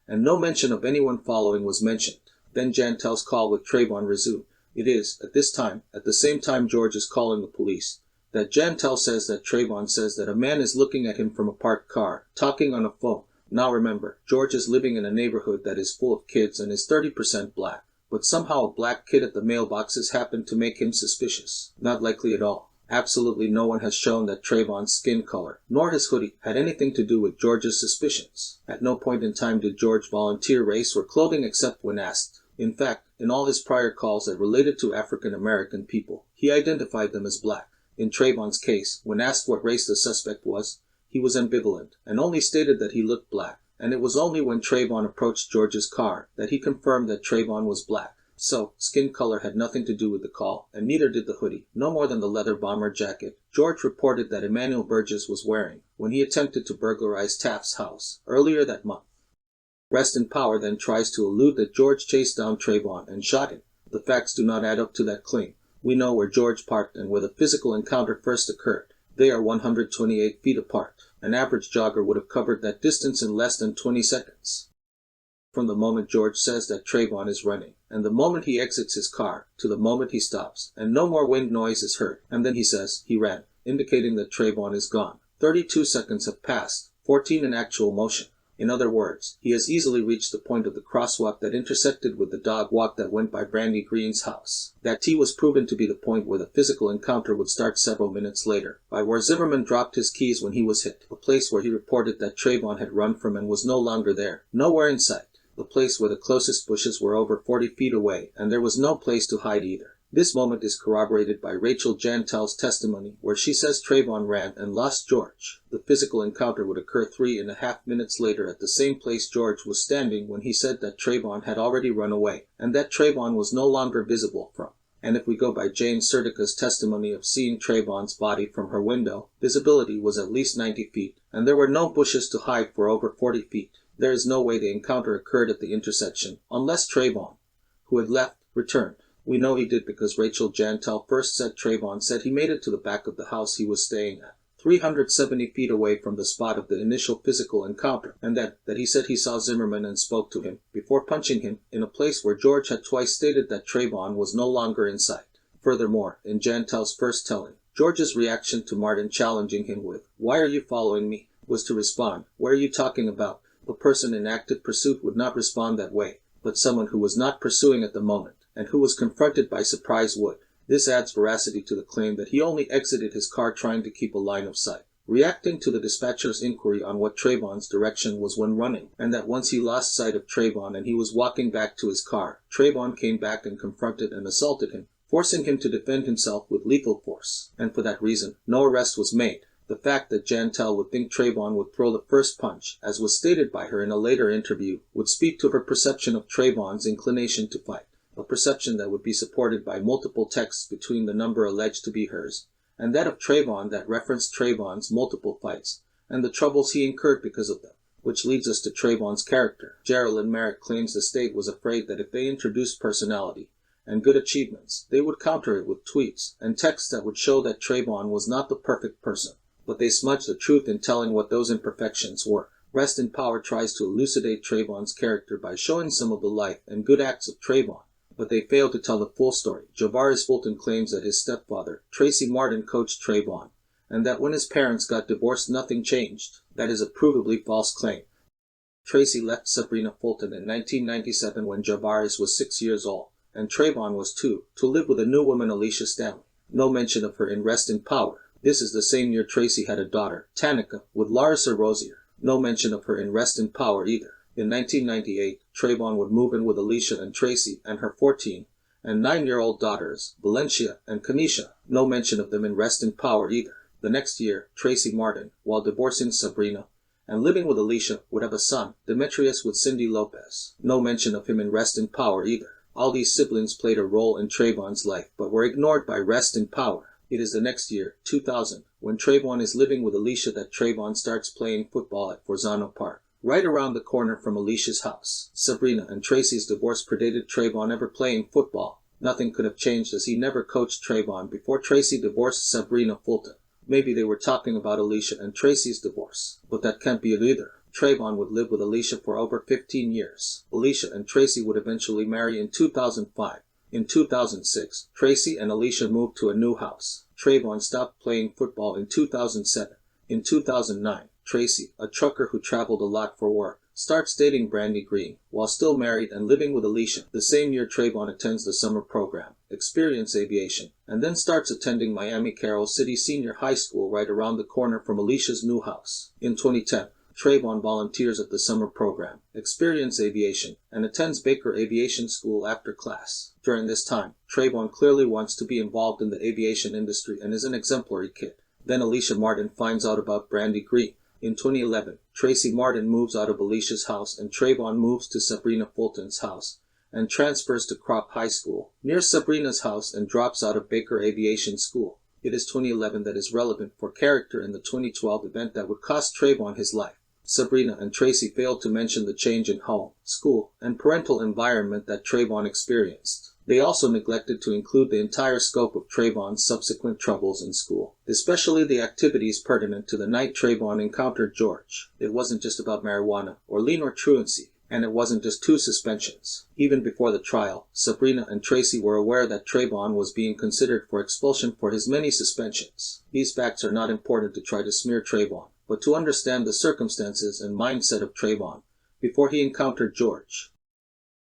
and no mention of anyone following was mentioned. Then Jantel's call with Trayvon resumed. It is, at this time, at the same time George is calling the police, that Jantel says that Trayvon says that a man is looking at him from a parked car, talking on a phone. Now remember, George is living in a neighborhood that is full of kids and is 30% black. But somehow a black kid at the mailboxes happened to make him suspicious. Not likely at all. Absolutely no one has shown that Trayvon's skin color, nor his hoodie, had anything to do with George's suspicions. At no point in time did George volunteer race or clothing except when asked. In fact, in all his prior calls that related to African American people, he identified them as black. In Trayvon's case, when asked what race the suspect was, he was ambivalent, and only stated that he looked black. And it was only when Trayvon approached George's car that he confirmed that Trayvon was black. So, skin color had nothing to do with the call, and neither did the hoodie, no more than the leather bomber jacket George reported that Emmanuel Burgess was wearing when he attempted to burglarize Taft's house earlier that month. Rest in Power then tries to allude that George chased down Trayvon and shot him. The facts do not add up to that claim. We know where George parked and where the physical encounter first occurred. They are 128 feet apart. An average jogger would have covered that distance in less than 20 seconds. From the moment George says that Trayvon is running, and the moment he exits his car, to the moment he stops, and no more wind noise is heard, and then he says he ran, indicating that Trayvon is gone. 32 seconds have passed, 14 in actual motion. In other words, he has easily reached the point of the crosswalk that intersected with the dog walk that went by Brandy Green's house. That T was proven to be the point where the physical encounter would start several minutes later, by where Zimmerman dropped his keys when he was hit, a place where he reported that Trayvon had run from and was no longer there, nowhere in sight, the place where the closest bushes were over 40 feet away, and there was no place to hide either. This moment is corroborated by Rachel Jantel's testimony, where she says Trayvon ran and lost George. The physical encounter would occur 3.5 minutes later at the same place George was standing when he said that Trayvon had already run away, and that Trayvon was no longer visible from. And if we go by Jane Sertica's testimony of seeing Trayvon's body from her window, visibility was at least 90 feet, and there were no bushes to hide for over 40 feet. There is no way the encounter occurred at the intersection, unless Trayvon, who had left, returned. We know he did because Rachel Jantel first said Trayvon said he made it to the back of the house he was staying at, 370 feet away from the spot of the initial physical encounter, and that he said he saw Zimmerman and spoke to him, before punching him, in a place where George had twice stated that Trayvon was no longer in sight. Furthermore, in Jantel's first telling, George's reaction to Martin challenging him with, "Why are you following me?" was to respond, "What are you talking about?" A person in active pursuit would not respond that way, but someone who was not pursuing at the moment, and who was confronted by surprise would. This adds veracity to the claim that he only exited his car trying to keep a line of sight, reacting to the dispatcher's inquiry on what Trayvon's direction was when running, and that once he lost sight of Trayvon and he was walking back to his car, Trayvon came back and confronted and assaulted him. forcing him to defend himself with lethal force, and for that reason, no arrest was made. The fact that Jantel would think Trayvon would throw the first punch, as was stated by her in a later interview, would speak to her perception of Trayvon's inclination to fight, a perception that would be supported by multiple texts between the number alleged to be hers, and that of Trayvon that referenced Trayvon's multiple fights, and the troubles he incurred because of them. Which leads us to Trayvon's character. Geraldine Merritt claims the state was afraid that if they introduced personality and good achievements, they would counter it with tweets and texts that would show that Trayvon was not the perfect person, but they smudged the truth in telling what those imperfections were. Rest in Power tries to elucidate Trayvon's character by showing some of the life and good acts of Trayvon, but they fail to tell the full story. Javaris Fulton claims that his stepfather, Tracy Martin, coached Trayvon, and that when his parents got divorced nothing changed. That is a provably false claim. Tracy left Sabrina Fulton in 1997 when Javaris was 6 years old, and Trayvon was 2, to live with a new woman, Alicia Stanley. No mention of her in Rest in Power. This is the same year Tracy had a daughter, Tanika, with Larissa Rosier. No mention of her in Rest in Power either. In 1998, Trayvon would move in with Alicia and Tracy and her 14 and 9-year-old daughters, Valencia and Kanisha. No mention of them in Rest in Power either. The next year, Tracy Martin, while divorcing Sabrina and living with Alicia, would have a son, Demetrius, with Cindy Lopez. No mention of him in Rest in Power either. All these siblings played a role in Trayvon's life, but were ignored by Rest in Power. It is the next year, 2000, when Trayvon is living with Alicia that Trayvon starts playing football at Forzano Park, right around the corner from Alicia's house. Sabrina and Tracy's divorce predated Trayvon ever playing football. Nothing could have changed as he never coached Trayvon before Tracy divorced Sabrina Fulton. Maybe they were talking about Alicia and Tracy's divorce, but that can't be it either. Trayvon would live with Alicia for over 15 years. Alicia and Tracy would eventually marry in 2005. In 2006, Tracy and Alicia moved to a new house. Trayvon stopped playing football in 2007. In 2009, Tracy, a trucker who traveled a lot for work, starts dating Brandy Green, while still married and living with Alicia. The same year Trayvon attends the summer program, Experience Aviation, and then starts attending Miami Carroll City Senior High School right around the corner from Alicia's new house. In 2010, Trayvon volunteers at the summer program, Experience Aviation, and attends Baker Aviation School after class. During this time, Trayvon clearly wants to be involved in the aviation industry and is an exemplary kid. Then Alicia Martin finds out about Brandy Green. In 2011, Tracy Martin moves out of Alicia's house and Trayvon moves to Sabrina Fulton's house and transfers to Crop High School, near Sabrina's house, and drops out of Baker Aviation School. It is 2011 that is relevant for character in the 2012 event that would cost Trayvon his life. Sabrina and Tracy failed to mention the change in home, school, and parental environment that Trayvon experienced. They also neglected to include the entire scope of Trayvon's subsequent troubles in school, especially the activities pertinent to the night Trayvon encountered George. It wasn't just about marijuana, or lean or truancy, and it wasn't just 2 suspensions. Even before the trial, Sabrina and Tracy were aware that Trayvon was being considered for expulsion for his many suspensions. These facts are not important to try to smear Trayvon, but to understand the circumstances and mindset of Trayvon before he encountered George.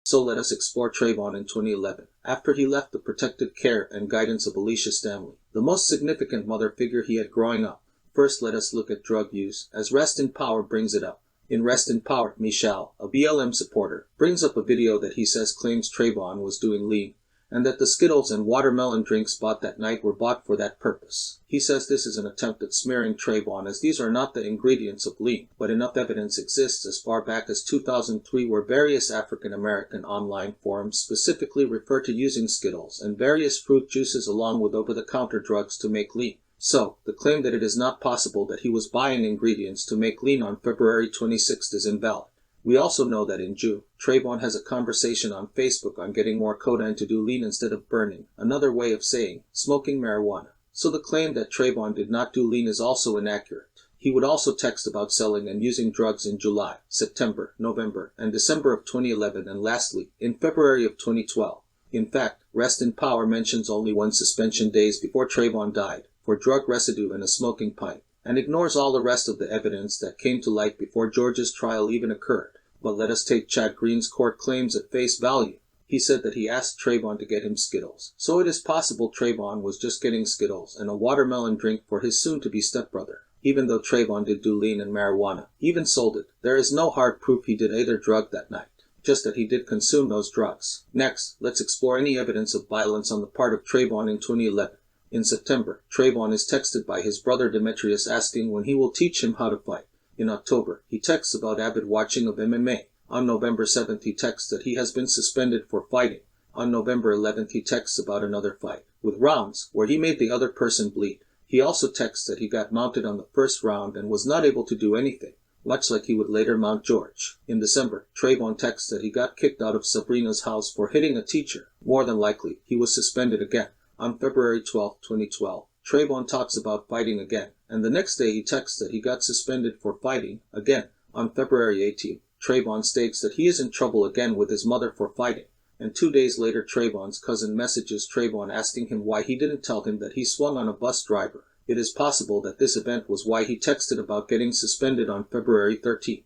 So let us explore Trayvon in 2011, after he left the protected care and guidance of Alicia Stanley, the most significant mother figure he had growing up. First, let us look at drug use, as Rest in Power brings it up. In Rest in Power, Michelle, a BLM supporter, brings up a video that he says claims Trayvon was doing lean, and that the Skittles and watermelon drinks bought that night were bought for that purpose. He says this is an attempt at smearing Trayvon, as these are not the ingredients of lean, but enough evidence exists as far back as 2003 where various African American online forums specifically refer to using Skittles and various fruit juices along with over-the-counter drugs to make lean. So, the claim that it is not possible that he was buying ingredients to make lean on February 26th is invalid. We also know that in June, Trayvon has a conversation on Facebook on getting more codeine to do lean instead of burning, another way of saying smoking marijuana. So the claim that Trayvon did not do lean is also inaccurate. He would also text about selling and using drugs in July, September, November, and December of 2011, and lastly, in February of 2012. In fact, Rest in Power mentions only 1 suspension days before Trayvon died, for drug residue in a smoking pipe, and ignores all the rest of the evidence that came to light before George's trial even occurred. But let us take Chad Green's court claims at face value. He said that he asked Trayvon to get him Skittles. So it is possible Trayvon was just getting Skittles and a watermelon drink for his soon-to-be stepbrother. Even though Trayvon did do lean and marijuana, even sold it, there is no hard proof he did either drug that night. just that he did consume those drugs. Next, let's explore any evidence of violence on the part of Trayvon in 2011. In September, Trayvon is texted by his brother Demetrius asking when he will teach him how to fight. In October, he texts about avid watching of MMA. On November 7th, he texts that he has been suspended for fighting. On November 11th, he texts about another fight, with rounds, where he made the other person bleed. He also texts that he got mounted on the first round and was not able to do anything, much like he would later mount George. In December, Trayvon texts that he got kicked out of Sabrina's house for hitting a teacher. More than likely, he was suspended again. On February 12, 2012, Trayvon talks about fighting again, and the next day he texts that he got suspended for fighting again. On February 18, Trayvon states that he is in trouble again with his mother for fighting, and 2 days later Trayvon's cousin messages Trayvon asking him why he didn't tell him that he swung on a bus driver. It is possible that this event was why he texted about getting suspended on February 13.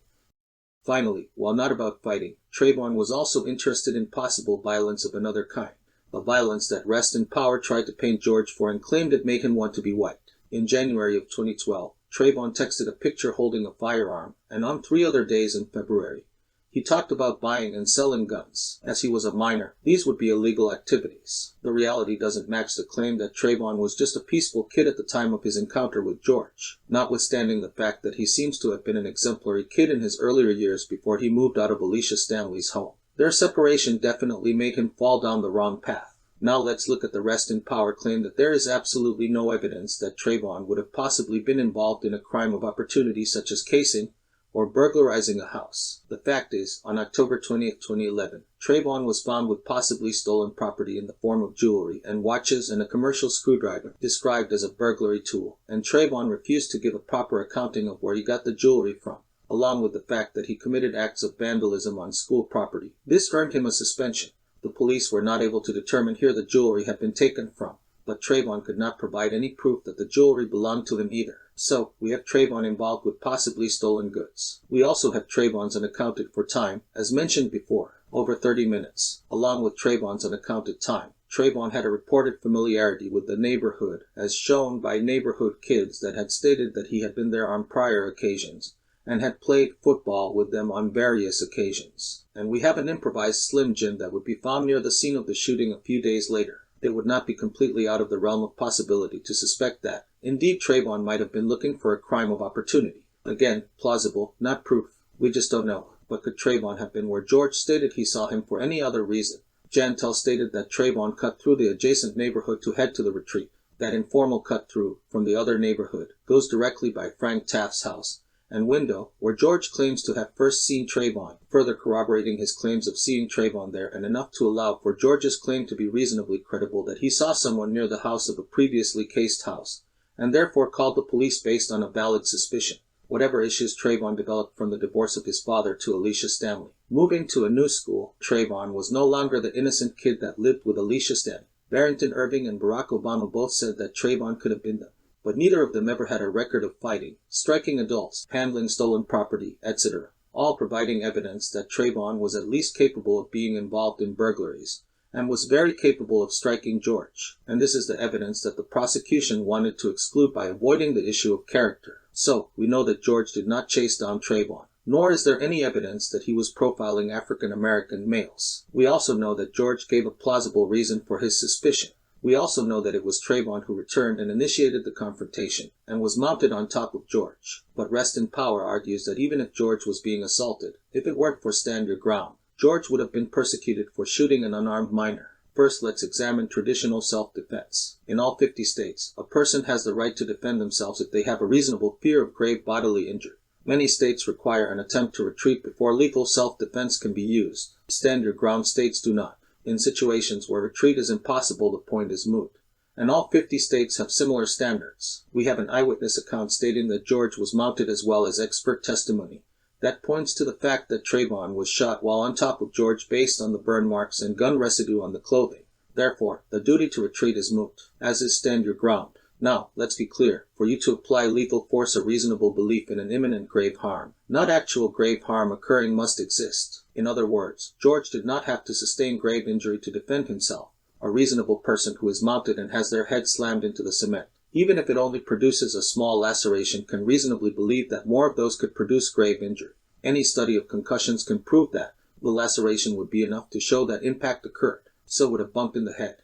Finally, while not about fighting, Trayvon was also interested in possible violence of another kind, a violence that Rest in Power tried to paint George for and claimed it made him want to be white. In January of 2012, Trayvon texted a picture holding a firearm, and on 3 other days in February, he talked about buying and selling guns. As he was a minor, these would be illegal activities. The reality doesn't match the claim that Trayvon was just a peaceful kid at the time of his encounter with George, notwithstanding the fact that he seems to have been an exemplary kid in his earlier years before he moved out of Alicia Stanley's home. Their separation definitely made him fall down the wrong path. Now let's look at the Rest in Power claim that there is absolutely no evidence that Trayvon would have possibly been involved in a crime of opportunity such as casing or burglarizing a house. The fact is, on October 20, 2011, Trayvon was found with possibly stolen property in the form of jewelry and watches and a commercial screwdriver described as a burglary tool, and Trayvon refused to give a proper accounting of where he got the jewelry from, along with the fact that he committed acts of vandalism on school property. This earned him a suspension. The police were not able to determine where the jewelry had been taken from, but Trayvon could not provide any proof that the jewelry belonged to him either. So, we have Trayvon involved with possibly stolen goods. We also have Trayvon's unaccounted for time, as mentioned before, over 30 minutes. Along with Trayvon's unaccounted time, Trayvon had a reported familiarity with the neighborhood, as shown by neighborhood kids that had stated that he had been there on prior occasions, and had played football with them on various occasions. And we have an improvised Slim Jim that would be found near the scene of the shooting a few days later. It would not be completely out of the realm of possibility to suspect that, indeed, Trayvon might have been looking for a crime of opportunity. Again, plausible, not proof. We just don't know. But could Trayvon have been where George stated he saw him for any other reason? Jantel stated that Trayvon cut through the adjacent neighborhood to head to the retreat. That informal cut-through from the other neighborhood goes directly by Frank Taft's house and window, where George claims to have first seen Trayvon, further corroborating his claims of seeing Trayvon there, and enough to allow for George's claim to be reasonably credible that he saw someone near the house of a previously cased house, and therefore called the police based on a valid suspicion. Whatever issues Trayvon developed from the divorce of his father to Alicia Stanley. Moving to a new school, Trayvon was no longer the innocent kid that lived with Alicia Stanley. Barrington Irving and Barack Obama both said that Trayvon could have been them, but neither of them ever had a record of fighting, striking adults, handling stolen property, etc., all providing evidence that Trayvon was at least capable of being involved in burglaries, and was very capable of striking George. And this is the evidence that the prosecution wanted to exclude by avoiding the issue of character. So, we know that George did not chase down Trayvon, nor is there any evidence that he was profiling African American males. We also know that George gave a plausible reason for his suspicion. We also know that it was Trayvon who returned and initiated the confrontation, and was mounted on top of George. But Rest in Power argues that even if George was being assaulted, if it weren't for Stand Your Ground, George would have been persecuted for shooting an unarmed minor. First, let's examine traditional self-defense. In all 50 states, a person has the right to defend themselves if they have a reasonable fear of grave bodily injury. Many states require an attempt to retreat before lethal self-defense can be used. Stand Your Ground states do not. In situations where retreat is impossible, the point is moot. And all 50 states have similar standards. We have an eyewitness account stating that George was mounted, as well as expert testimony that points to the fact that Trayvon was shot while on top of George based on the burn marks and gun residue on the clothing. Therefore, the duty to retreat is moot, as is Stand Your Ground. Now, let's be clear. For you to apply lethal force, a reasonable belief in an imminent grave harm, not actual grave harm occurring, must exist. In other words, George did not have to sustain grave injury to defend himself. A reasonable person who is mounted and has their head slammed into the cement, even if it only produces a small laceration, can reasonably believe that more of those could produce grave injury. Any study of concussions can prove that, The laceration would be enough to show that impact occurred, so would a bump in the head.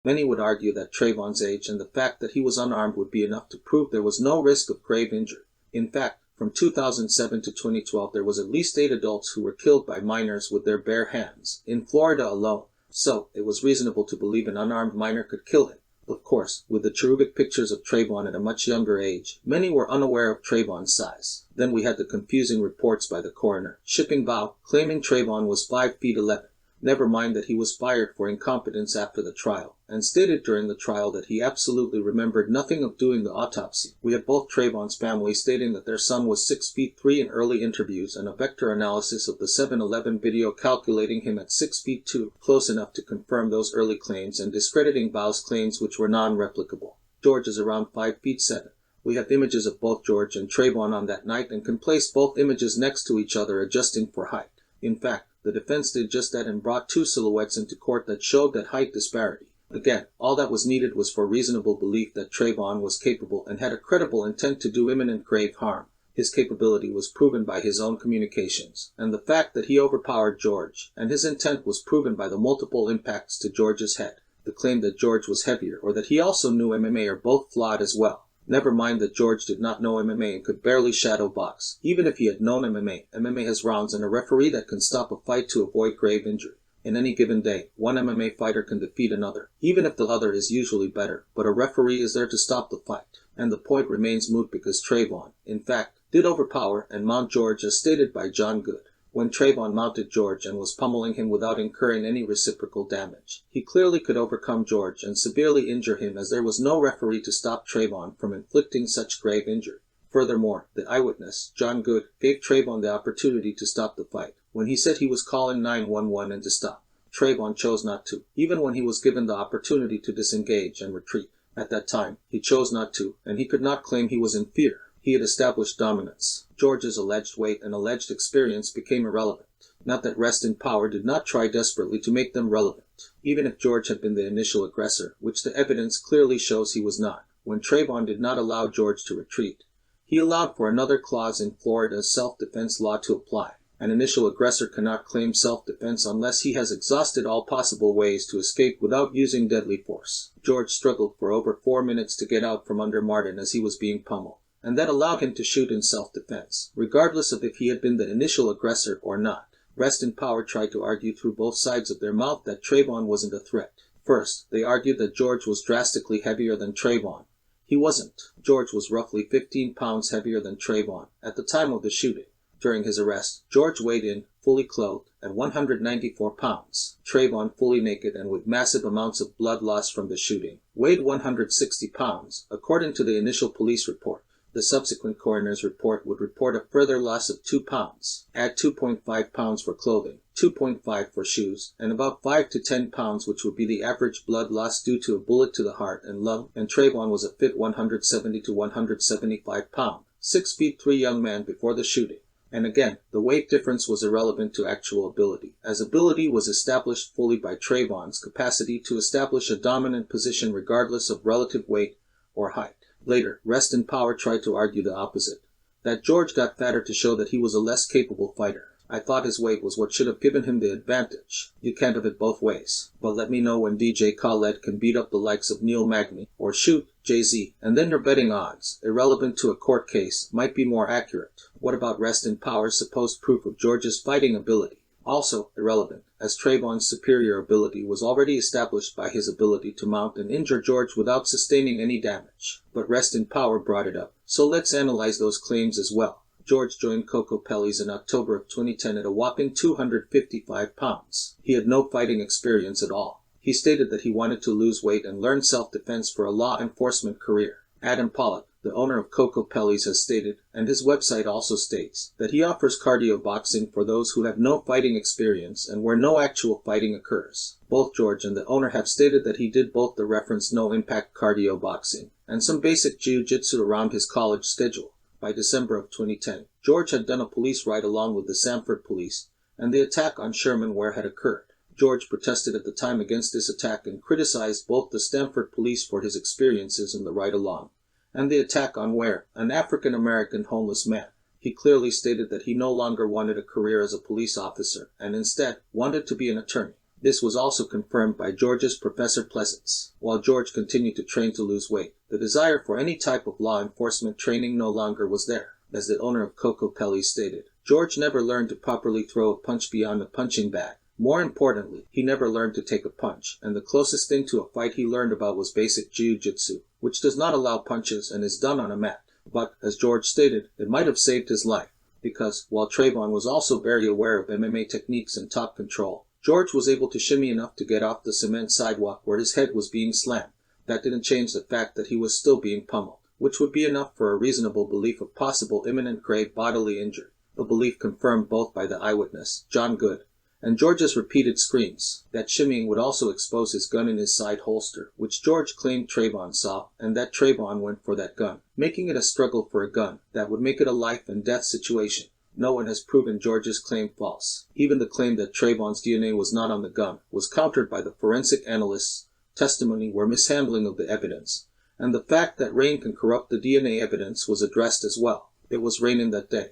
Many would argue that Trayvon's age and the fact that he was unarmed would be enough to prove there was no risk of grave injury. In fact, from 2007 to 2012 there was at least 8 adults who were killed by minors with their bare hands, in Florida alone, so it was reasonable to believe an unarmed minor could kill him. Of course, with the cherubic pictures of Trayvon at a much younger age, many were unaware of Trayvon's size. Then we had the confusing reports by the coroner, shipping Bao, claiming Trayvon was 5 feet 11. Never mind that he was fired for incompetence after the trial, and stated during the trial that he absolutely remembered nothing of doing the autopsy. We had both Trayvon's family stating that their son was 6 feet 3 in early interviews, and a vector analysis of the 7-11 video calculating him at 6 feet 2, close enough to confirm those early claims and discrediting Bao's claims which were non-replicable. George is around 5 feet 7. We have images of both George and Trayvon on that night and can place both images next to each other adjusting for height. In fact, the defense did just that and brought 2 silhouettes into court that showed that height disparity. Again, all that was needed was for reasonable belief that Trayvon was capable and had a credible intent to do imminent grave harm. His capability was proven by his own communications, and the fact that he overpowered George, and his intent was proven by the multiple impacts to George's head. The claim that George was heavier or that he also knew MMA are both flawed as well. Never mind that George did not know MMA and could barely shadow box. Even if he had known MMA, MMA has rounds and a referee that can stop a fight to avoid grave injury. In any given day, one MMA fighter can defeat another, even if the other is usually better, but a referee is there to stop the fight. And the point remains moot because Trayvon, in fact, did overpower and mount George as stated by John Good. When Trayvon mounted George and was pummeling him without incurring any reciprocal damage, he clearly could overcome George and severely injure him as there was no referee to stop Trayvon from inflicting such grave injury. Furthermore, the eyewitness, John Good, gave Trayvon the opportunity to stop the fight. When he said he was calling 911 and to stop, Trayvon chose not to, even when he was given the opportunity to disengage and retreat. At that time, he chose not to, and he could not claim he was in fear. He had established dominance. George's alleged weight and alleged experience became irrelevant. Not that Rest in Power did not try desperately to make them relevant. Even if George had been the initial aggressor, which the evidence clearly shows he was not, when Trayvon did not allow George to retreat, he allowed for another clause in Florida's self-defense law to apply. An initial aggressor cannot claim self-defense unless he has exhausted all possible ways to escape without using deadly force. George struggled for over 4 minutes to get out from under Martin as he was being pummeled, and that allowed him to shoot in self-defense, regardless of if he had been the initial aggressor or not. Rest in Power tried to argue through both sides of their mouth that Trayvon wasn't a threat. First, they argued that George was drastically heavier than Trayvon. He wasn't. George was roughly 15 pounds heavier than Trayvon at the time of the shooting. During his arrest, George weighed in, fully clothed, at 194 pounds. Trayvon, fully naked and with massive amounts of blood loss from the shooting, weighed 160 pounds, according to the initial police report. The subsequent coroner's report would report a further loss of 2 pounds. Add 2.5 pounds for clothing, 2.5 for shoes, and about 5 to 10 pounds which would be the average blood loss due to a bullet to the heart and lung, and Trayvon was a fit 170 to 175 pound, 6 feet 3 young man before the shooting. And again, the weight difference was irrelevant to actual ability, as ability was established fully by Trayvon's capacity to establish a dominant position regardless of relative weight or height. Later, Rest in Power tried to argue the opposite, that George got fatter to show that he was a less capable fighter. I thought his weight was what should have given him the advantage. You can't have it both ways. But let me know when DJ Khaled can beat up the likes of Neil Magny, or shoot Jay-Z, and then your betting odds, irrelevant to a court case, might be more accurate. What about Rest in Power's supposed proof of George's fighting ability? Also irrelevant, as Trayvon's superior ability was already established by his ability to mount and injure George without sustaining any damage. But Rest in Power brought it up, so let's analyze those claims as well. George joined Coco Pelli's in October of 2010 at a whopping 255 pounds. He had no fighting experience at all. He stated that he wanted to lose weight and learn self-defense for a law enforcement career. Adam Pollock, the owner of Coco Pelli's, has stated, and his website also states, that he offers cardio boxing for those who have no fighting experience and where no actual fighting occurs. Both George and the owner have stated that he did both the referenced no-impact cardio boxing and some basic jiu-jitsu around his college schedule. By December of 2010, George had done a police ride along with the Sanford police, and the attack on Sherman Ware had occurred. George protested at the time against this attack and criticized both the Stanford police for his experiences in the ride-along, and the attack on Ware, an African-American homeless man. He clearly stated that he no longer wanted a career as a police officer and instead wanted to be an attorney. This was also confirmed by George's Professor Pleasance. While George continued to train to lose weight, the desire for any type of law enforcement training no longer was there. As the owner of Coco Pelli stated, George never learned to properly throw a punch beyond the punching bag. More importantly, he never learned to take a punch, and the closest thing to a fight he learned about was basic jiu-jitsu, which does not allow punches and is done on a mat. But, as George stated, it might have saved his life, because, while Trayvon was also very aware of MMA techniques and top control, George was able to shimmy enough to get off the cement sidewalk where his head was being slammed. That didn't change the fact that he was still being pummeled, which would be enough for a reasonable belief of possible imminent grave bodily injury, a belief confirmed both by the eyewitness, John Good, and George's repeated screams. That shimmying would also expose his gun in his side holster, which George claimed Trayvon saw, and that Trayvon went for that gun, making it a struggle for a gun that would make it a life and death situation. No one has proven George's claim false. Even the claim that Trayvon's DNA was not on the gun was countered by the forensic analyst's testimony where mishandling of the evidence, and the fact that rain can corrupt the DNA evidence was addressed as well. It was raining that day.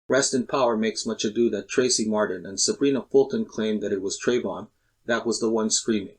Rest in Power makes much ado that Tracy Martin and Sabrina Fulton claimed that it was Trayvon that was the one screaming.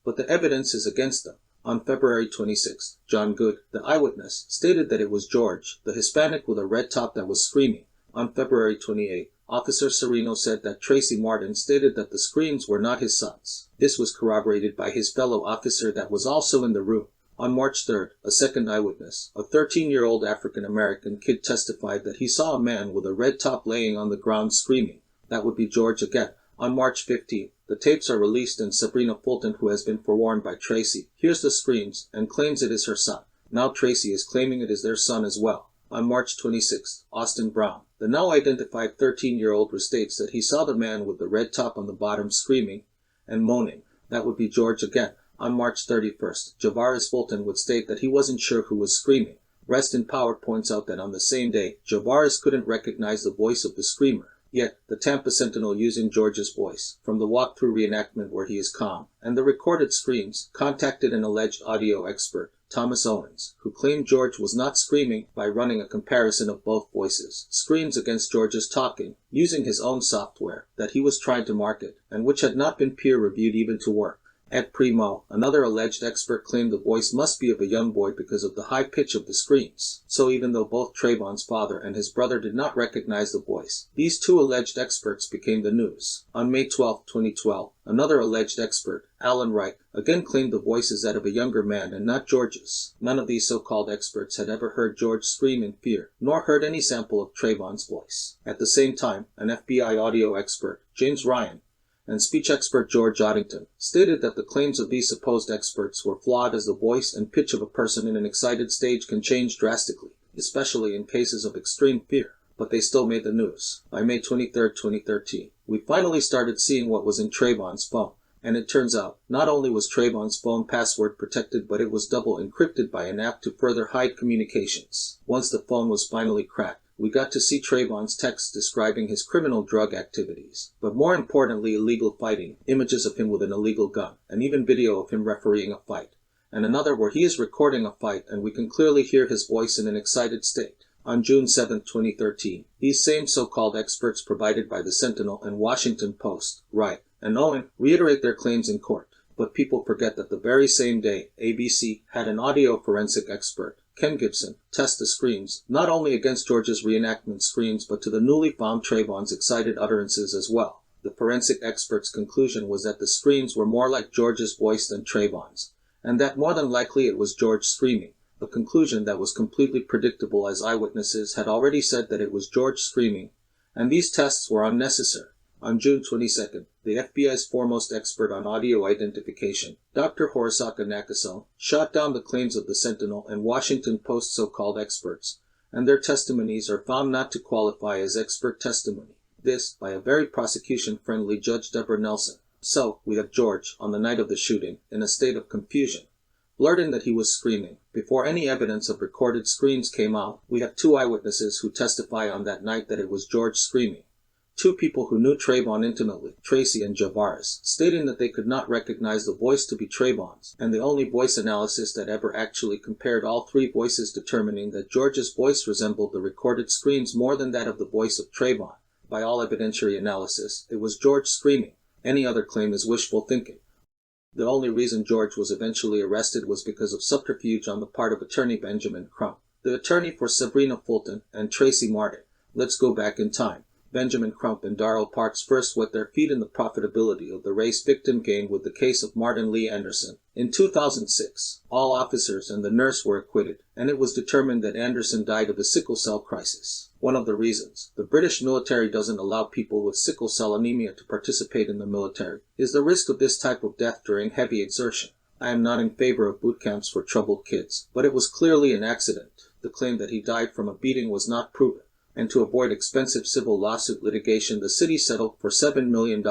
But the evidence is against them. On February 26, John Good, the eyewitness, stated that it was George, the Hispanic with a red top, that was screaming. On February 28, Officer Sereno said that Tracy Martin stated that the screams were not his son's. This was corroborated by his fellow officer that was also in the room. On March 3rd, a second eyewitness, a 13-year-old African-American kid, testified that he saw a man with a red top laying on the ground screaming. That would be George again. On March 15th, the tapes are released and Sabrina Fulton, who has been forewarned by Tracy, hears the screams and claims it is her son. Now Tracy is claiming it is their son as well. On March 26th, Austin Brown, the now identified 13-year-old, states that he saw the man with the red top on the bottom screaming and moaning. That would be George again. On March 31st, Javaris Fulton would state that he wasn't sure who was screaming. Rest in Power points out that on the same day, Javaris couldn't recognize the voice of the screamer. Yet, the Tampa Sentinel, using George's voice from the walkthrough reenactment where he is calm and the recorded screams, contacted an alleged audio expert, Thomas Owens, who claimed George was not screaming by running a comparison of both voices, screams against George's talking, using his own software that he was trying to market and which had not been peer-reviewed even to work. Ed Primo, another alleged expert, claimed the voice must be of a young boy because of the high pitch of the screams. So even though both Trayvon's father and his brother did not recognize the voice, these two alleged experts became the news. On May 12, 2012, another alleged expert, Alan Wright, again claimed the voice is that of a younger man and not George's. None of these so-called experts had ever heard George scream in fear, nor heard any sample of Trayvon's voice. At the same time, an FBI audio expert, James Ryan, and speech expert George Oddington stated that the claims of these supposed experts were flawed, as the voice and pitch of a person in an excited stage can change drastically, especially in cases of extreme fear. But they still made the news. By May 23, 2013, we finally started seeing what was in Trayvon's phone. And it turns out, not only was Trayvon's phone password protected, but it was double encrypted by an app to further hide communications. Once the phone was finally cracked, we got to see Trayvon's texts describing his criminal drug activities, but more importantly illegal fighting, images of him with an illegal gun, and even video of him refereeing a fight, and another where he is recording a fight and we can clearly hear his voice in an excited state. On June 7, 2013, these same so-called experts provided by the Sentinel and Washington Post, Wright, and Owen reiterate their claims in court. But people forget that the very same day, ABC had an audio forensic expert, Ken Gibson, test the screams, not only against George's reenactment screams but to the newly found Trayvon's excited utterances as well. The forensic expert's conclusion was that the screams were more like George's voice than Trayvon's, and that more than likely it was George screaming, a conclusion that was completely predictable as eyewitnesses had already said that it was George screaming, and these tests were unnecessary. On June 22nd, the FBI's foremost expert on audio identification, Dr. Horasaka Nakaso, shot down the claims of the Sentinel and Washington Post so-called experts, and their testimonies are found not to qualify as expert testimony. This by a very prosecution-friendly Judge Deborah Nelson. So, we have George, on the night of the shooting, in a state of confusion, blurting that he was screaming. Before any evidence of recorded screams came out, we have two eyewitnesses who testify on that night that it was George screaming. two people who knew Trayvon intimately, Tracy and Javaris, stating that they could not recognize the voice to be Trayvon's, and the only voice analysis that ever actually compared all three voices determining that George's voice resembled the recorded screams more than that of the voice of Trayvon. By all evidentiary analysis, it was George screaming. Any other claim is wishful thinking. The only reason George was eventually arrested was because of subterfuge on the part of attorney Benjamin Crump, the attorney for Sabrina Fulton and Tracy Martin. Let's go back in time. Benjamin Crump and Darrell Parks first wet their feet in the profitability of the race victim game with the case of Martin Lee Anderson. In 2006, all officers and the nurse were acquitted, and it was determined that Anderson died of a sickle cell crisis. One of the reasons the British military doesn't allow people with sickle cell anemia to participate in the military is the risk of this type of death during heavy exertion. I am not in favor of boot camps for troubled kids, but it was clearly an accident. The claim that he died from a beating was not proven, and to avoid expensive civil lawsuit litigation, the city settled for $7 million.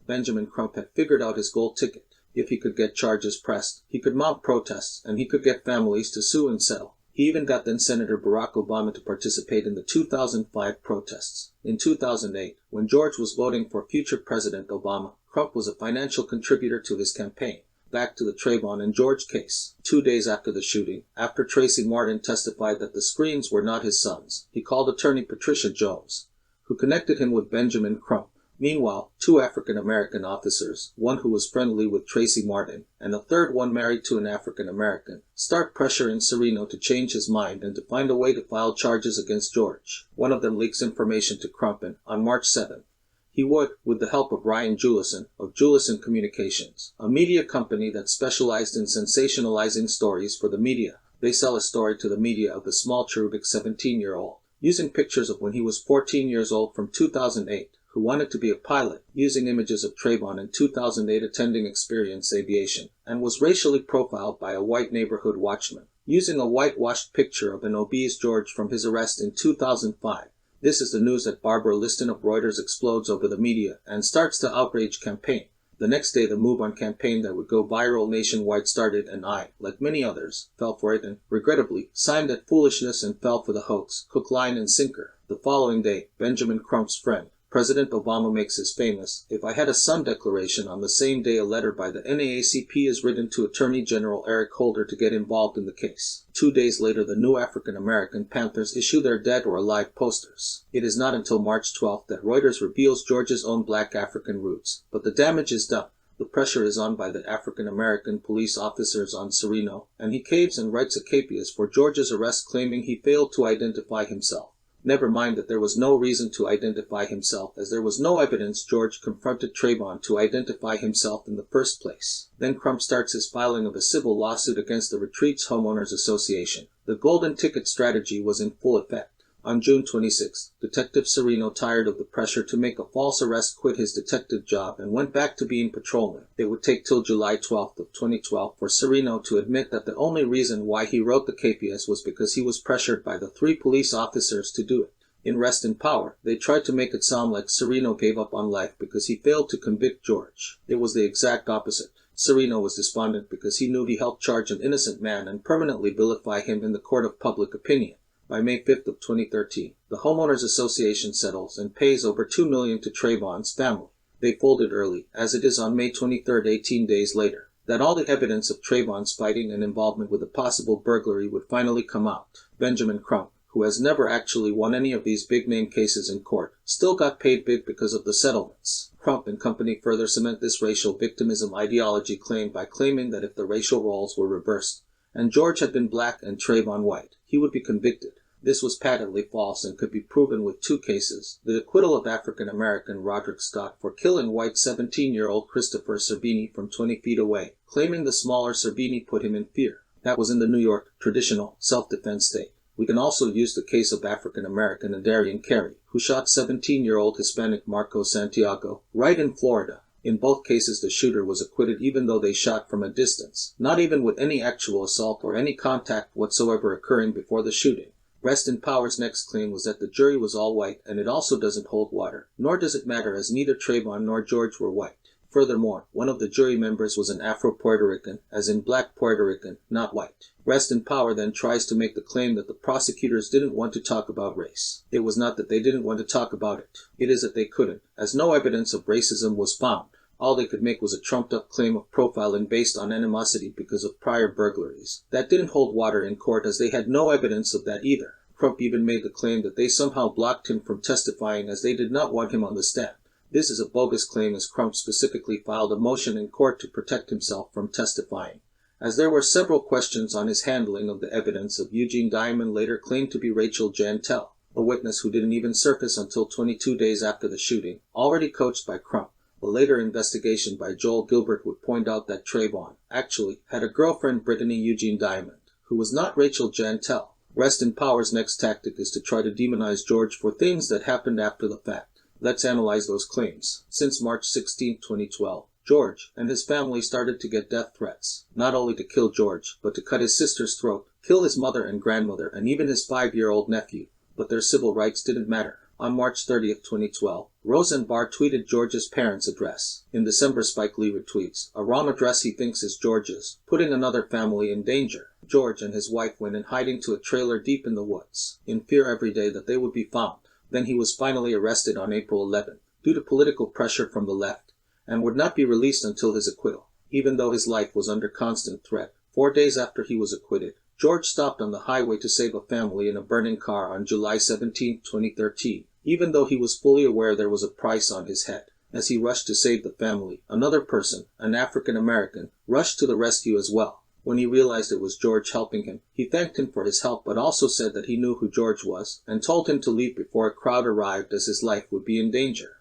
Benjamin Crump had figured out his gold ticket. If he could get charges pressed, he could mount protests, and he could get families to sue and settle. He even got then-Senator Barack Obama to participate in the 2005 protests. In 2008, when George was voting for future President Obama, Crump was a financial contributor to his campaign. Back to the Trayvon and George case. 2 days after the shooting, after Tracy Martin testified that the screams were not his sons, he called attorney Patricia Jones, who connected him with Benjamin Crump. Meanwhile, two African-American officers, one who was friendly with Tracy Martin, and a third one married to an African-American, start pressuring Serino to change his mind and to find a way to file charges against George. One of them leaks information to Crump, and on March 7th, he would, with the help of Ryan Jewison of Jewison Communications, a media company that specialized in sensationalizing stories for the media. They sell a story to the media of the small cherubic 17-year-old, using pictures of when he was 14 years old from 2008, who wanted to be a pilot, using images of Trayvon in 2008 attending Experience Aviation, and was racially profiled by a white neighborhood watchman, using a whitewashed picture of an obese George from his arrest in 2005. This is the news that Barbara Liston of Reuters explodes over the media and starts the outrage campaign. The next day, the move on campaign that would go viral nationwide started, and I, like many others, fell for it and, regrettably, signed at foolishness and fell for the hoax, hook, line, and sinker. The following day, Benjamin Crump's friend, President Obama, makes his famous "If I Had a Son" declaration. On the same day, a letter by the NAACP is written to Attorney General Eric Holder to get involved in the case. 2 days later, the new African-American Panthers issue their Dead or Alive posters. It is not until March 12th that Reuters reveals George's own black African roots. But the damage is done. The pressure is on by the African-American police officers on Serino, and he caves and writes a capias for George's arrest, claiming he failed to identify himself. Never mind that there was no reason to identify himself, as there was no evidence George confronted Trayvon to identify himself in the first place. Then Crump starts his filing of a civil lawsuit against the Retreats Homeowners Association. The golden ticket strategy was in full effect. On June 26, Detective Serino, tired of the pressure to make a false arrest, quit his detective job and went back to being patrolman. It would take till July 12th of 2012 for Serino to admit that the only reason why he wrote the capias was because he was pressured by the 3 police officers to do it. In Rest in Power, they tried to make it sound like Serino gave up on life because he failed to convict George. It was the exact opposite. Serino was despondent because he knew he helped charge an innocent man and permanently vilify him in the court of public opinion. By May 5th of 2013, the Homeowners Association settles and pays over $2 million to Trayvon's family. They folded early, as it is on May 23rd, 18 days later, that all the evidence of Trayvon's fighting and involvement with a possible burglary would finally come out. Benjamin Crump, who has never actually won any of these big-name cases in court, still got paid big because of the settlements. Crump and company further cement this racial victimism ideology claim by claiming that if the racial roles were reversed, and George had been black and Trayvon white, he would be convicted. This was patently false and could be proven with 2 cases: the acquittal of African-American Roderick Scott for killing white 17-year-old Christopher Servini from 20 feet away, claiming the smaller Servini put him in fear. That was in the New York traditional self-defense state. We can also use the case of African-American Darian Carey, who shot 17-year-old Hispanic Marco Santiago, right in Florida. In both cases, the shooter was acquitted even though they shot from a distance, not even with any actual assault or any contact whatsoever occurring before the shooting. Rest in Power's next claim was that the jury was all white, and it also doesn't hold water, nor does it matter, as neither Trayvon nor George were white. Furthermore, one of the jury members was an Afro-Puerto Rican, as in black Puerto Rican, not white. Rest in Power then tries to make the claim that the prosecutors didn't want to talk about race. It was not that they didn't want to talk about it. It is that they couldn't, as no evidence of racism was found. All they could make was a trumped-up claim of profiling based on animosity because of prior burglaries. That didn't hold water in court, as they had no evidence of that either. Crump even made the claim that they somehow blocked him from testifying as they did not want him on the stand. This is a bogus claim, as Crump specifically filed a motion in court to protect himself from testifying. As there were several questions on his handling of the evidence of Eugene Diamond later claimed to be Rachel Jantel, a witness who didn't even surface until 22 days after the shooting, already coached by Crump. A later investigation by Joel Gilbert would point out that Trayvon, actually, had a girlfriend, Brittany Eugene Diamond, who was not Rachel Jantel. Rest in Power's next tactic is to try to demonize George for things that happened after the fact. Let's analyze those claims. Since March 16, 2012, George and his family started to get death threats, not only to kill George, but to cut his sister's throat, kill his mother and grandmother, and even his 5-year-old nephew. But their civil rights didn't matter. On March 30, 2012, Rosenbar tweeted George's parents' address. In December, Spike Lee retweets a wrong address he thinks is George's, putting another family in danger. George and his wife went in hiding to a trailer deep in the woods, in fear every day that they would be found. Then he was finally arrested on April 11, due to political pressure from the left, and would not be released until his acquittal, even though his life was under constant threat. 4 days after he was acquitted, George stopped on the highway to save a family in a burning car on July 17, 2013, even though he was fully aware there was a price on his head. As he rushed to save the family, another person, an African American, rushed to the rescue as well. When he realized it was George helping him, he thanked him for his help, but also said that he knew who George was, and told him to leave before a crowd arrived, as his life would be in danger.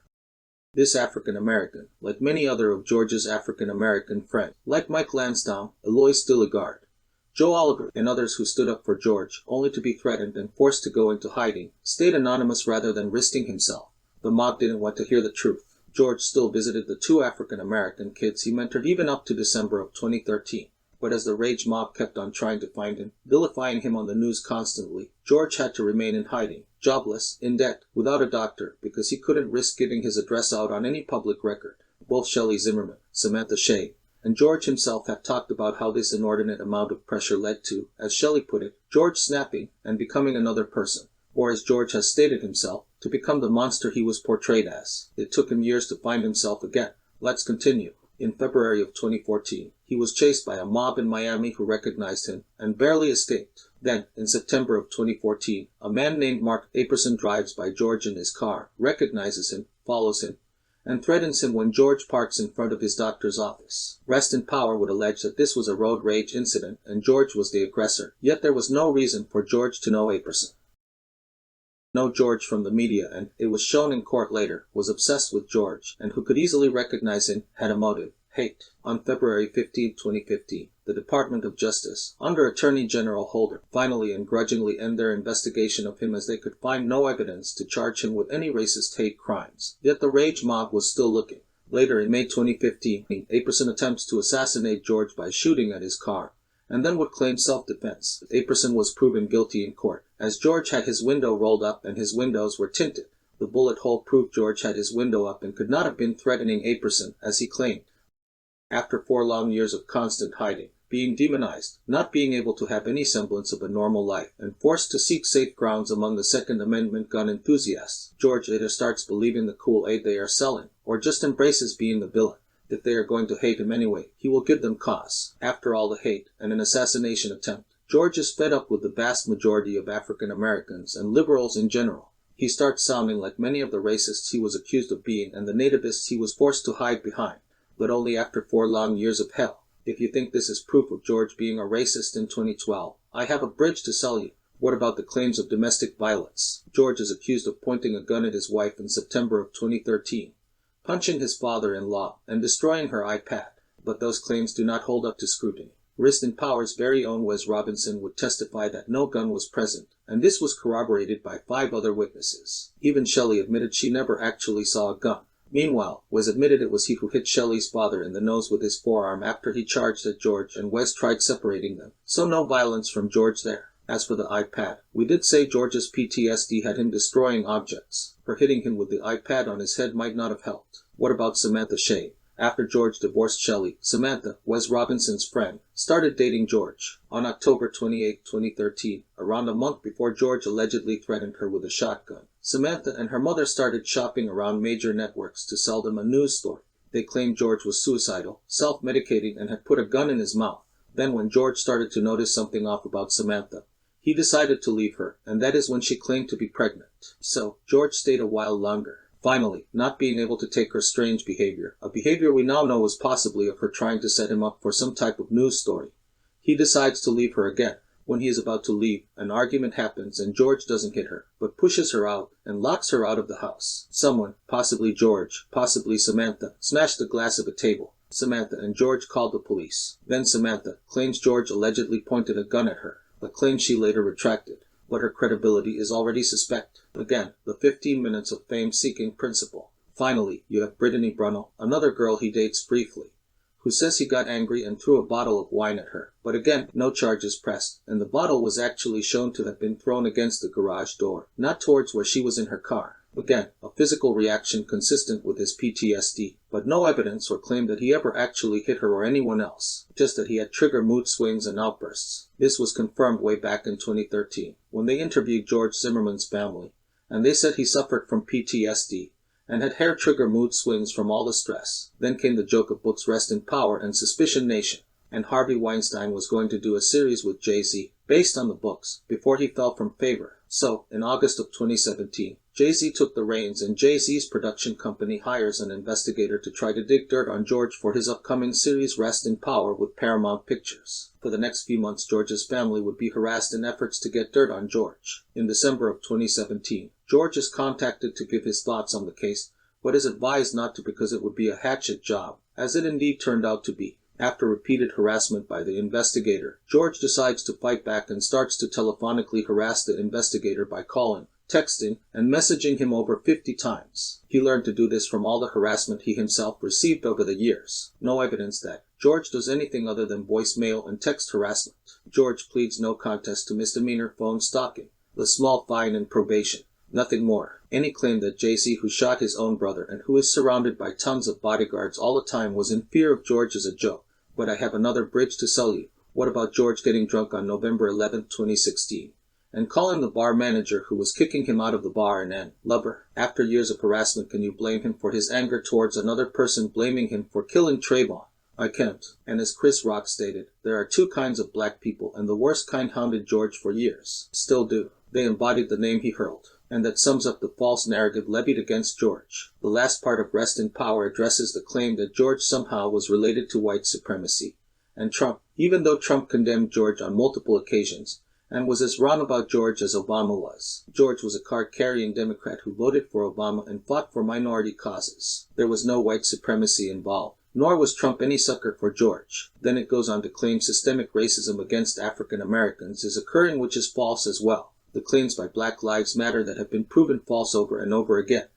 This African American, like many other of George's African American friends, like Mike Lansdowne, Eloy Stilligard, Joe Oliver, and others who stood up for George, only to be threatened and forced to go into hiding, stayed anonymous rather than risking himself. The mob didn't want to hear the truth. George still visited the 2 African American kids he mentored even up to December of 2013. But as the rage mob kept on trying to find him, vilifying him on the news constantly, George had to remain in hiding, jobless, in debt, without a doctor, because he couldn't risk giving his address out on any public record. Both Shelley Zimmerman, Samantha Shea, and George himself have talked about how this inordinate amount of pressure led to, as Shelley put it, George snapping and becoming another person, or as George has stated himself, to become the monster he was portrayed as. It took him years to find himself again. Let's continue. In February of 2014, he was chased by a mob in Miami who recognized him and barely escaped. Then, in September of 2014, a man named Mark Aperson drives by George in his car, recognizes him, follows him, and threatens him when George parks in front of his doctor's office. Rest in Power would allege that this was a road rage incident and George was the aggressor, yet there was no reason for George to know Aperson. Know George from the media, and it was shown in court later, was obsessed with George, and who could easily recognize him, had a motive: hate. On February 15, 2015, the Department of Justice, under Attorney General Holder, finally and grudgingly end their investigation of him as they could find no evidence to charge him with any racist hate crimes. Yet the rage mob was still looking. Later, in May 2015, Aperson attempts to assassinate George by shooting at his car, and then would claim self-defense. Aperson was proven guilty in court, as George had his window rolled up and his windows were tinted. The bullet hole proved George had his window up and could not have been threatening Aperson, as he claimed. After 4 long years of constant hiding, being demonized, not being able to have any semblance of a normal life, and forced to seek safe grounds among the Second Amendment gun enthusiasts, George either starts believing the Kool-Aid they are selling, or just embraces being the villain. If they are going to hate him anyway, he will give them cause. After all the hate and an assassination attempt, George is fed up with the vast majority of African Americans and liberals in general. He starts sounding like many of the racists he was accused of being and the nativists he was forced to hide behind, but only after 4 long years of hell. If you think this is proof of George being a racist in 2012, I have a bridge to sell you. What about the claims of domestic violence? George is accused of pointing a gun at his wife in September of 2013, punching his father-in-law, and destroying her iPad. But those claims do not hold up to scrutiny. Rest in Power's very own Wes Robinson would testify that no gun was present, and this was corroborated by 5 other witnesses. Even Shelley admitted she never actually saw a gun. Meanwhile, Wes admitted it was he who hit Shelley's father in the nose with his forearm after he charged at George, and Wes tried separating them. So no violence from George there. As for the iPad, we did say George's PTSD had him destroying objects. For hitting him with the iPad on his head might not have helped. What about Samantha Shea? After George divorced Shelley, Samantha, Wes Robinson's friend, started dating George. On October 28, 2013, around a month before George allegedly threatened her with a shotgun, Samantha and her mother started shopping around major networks to sell them a news story. They claimed George was suicidal, self-medicating, and had put a gun in his mouth. Then when George started to notice something off about Samantha, he decided to leave her, and that is when she claimed to be pregnant. So, George stayed a while longer. Finally, not being able to take her strange behavior, a behavior we now know was possibly of her trying to set him up for some type of news story, he decides to leave her again. When he is about to leave, an argument happens and George doesn't hit her, but pushes her out and locks her out of the house. Someone, possibly George, possibly Samantha, smashed the glass of a table. Samantha and George called the police. Then Samantha claims George allegedly pointed a gun at her, a claim she later retracted. But her credibility is already suspect. Again, the 15 minutes of fame-seeking principle. Finally, you have Brittany Brunel, another girl he dates briefly, who says he got angry and threw a bottle of wine at her. But again, no charges pressed, and the bottle was actually shown to have been thrown against the garage door, not towards where she was in her car. Again, a physical reaction consistent with his PTSD, but no evidence or claim that he ever actually hit her or anyone else, just that he had trigger mood swings and outbursts. This was confirmed way back in 2013, when they interviewed George Zimmerman's family, and they said he suffered from PTSD, and had hair trigger mood swings from all the stress. Then came the joke of books Rest in Power and Suspicion Nation, and Harvey Weinstein was going to do a series with Jay-Z, based on the books, before he fell from favor. So, in August of 2017, Jay-Z took the reins and Jay-Z's production company hires an investigator to try to dig dirt on George for his upcoming series Rest in Power with Paramount Pictures. For the next few months, George's family would be harassed in efforts to get dirt on George. In December of 2017, George is contacted to give his thoughts on the case, but is advised not to because it would be a hatchet job, as it indeed turned out to be. After repeated harassment by the investigator, George decides to fight back and starts to telephonically harass the investigator by calling, texting, and messaging him over 50 times. He learned to do this from all the harassment he himself received over the years. No evidence that George does anything other than voicemail and text harassment. George pleads no contest to misdemeanor phone stalking, the small fine and probation. Nothing more. Any claim that Jay-Z, who shot his own brother and who is surrounded by tons of bodyguards all the time, was in fear of George is a joke. But I have another bridge to sell you. What about George getting drunk on November 11, 2016? And calling the bar manager who was kicking him out of the bar an lover? After years of harassment, can you blame him for his anger towards another person blaming him for killing Trayvon? I can't. And as Chris Rock stated, there are two kinds of black people, and the worst kind hounded George for years. Still do. They embodied the name he hurled. And that sums up the false narrative levied against George. The last part of Rest in Power addresses the claim that George somehow was related to white supremacy. And Trump, even though Trump condemned George on multiple occasions, and was as wrong about George as Obama was. George was a card-carrying Democrat who voted for Obama and fought for minority causes. There was no white supremacy involved, nor was Trump any sucker for George. Then it goes on to claim systemic racism against African Americans is occurring, which is false as well. The claims by Black Lives Matter that have been proven false over and over again.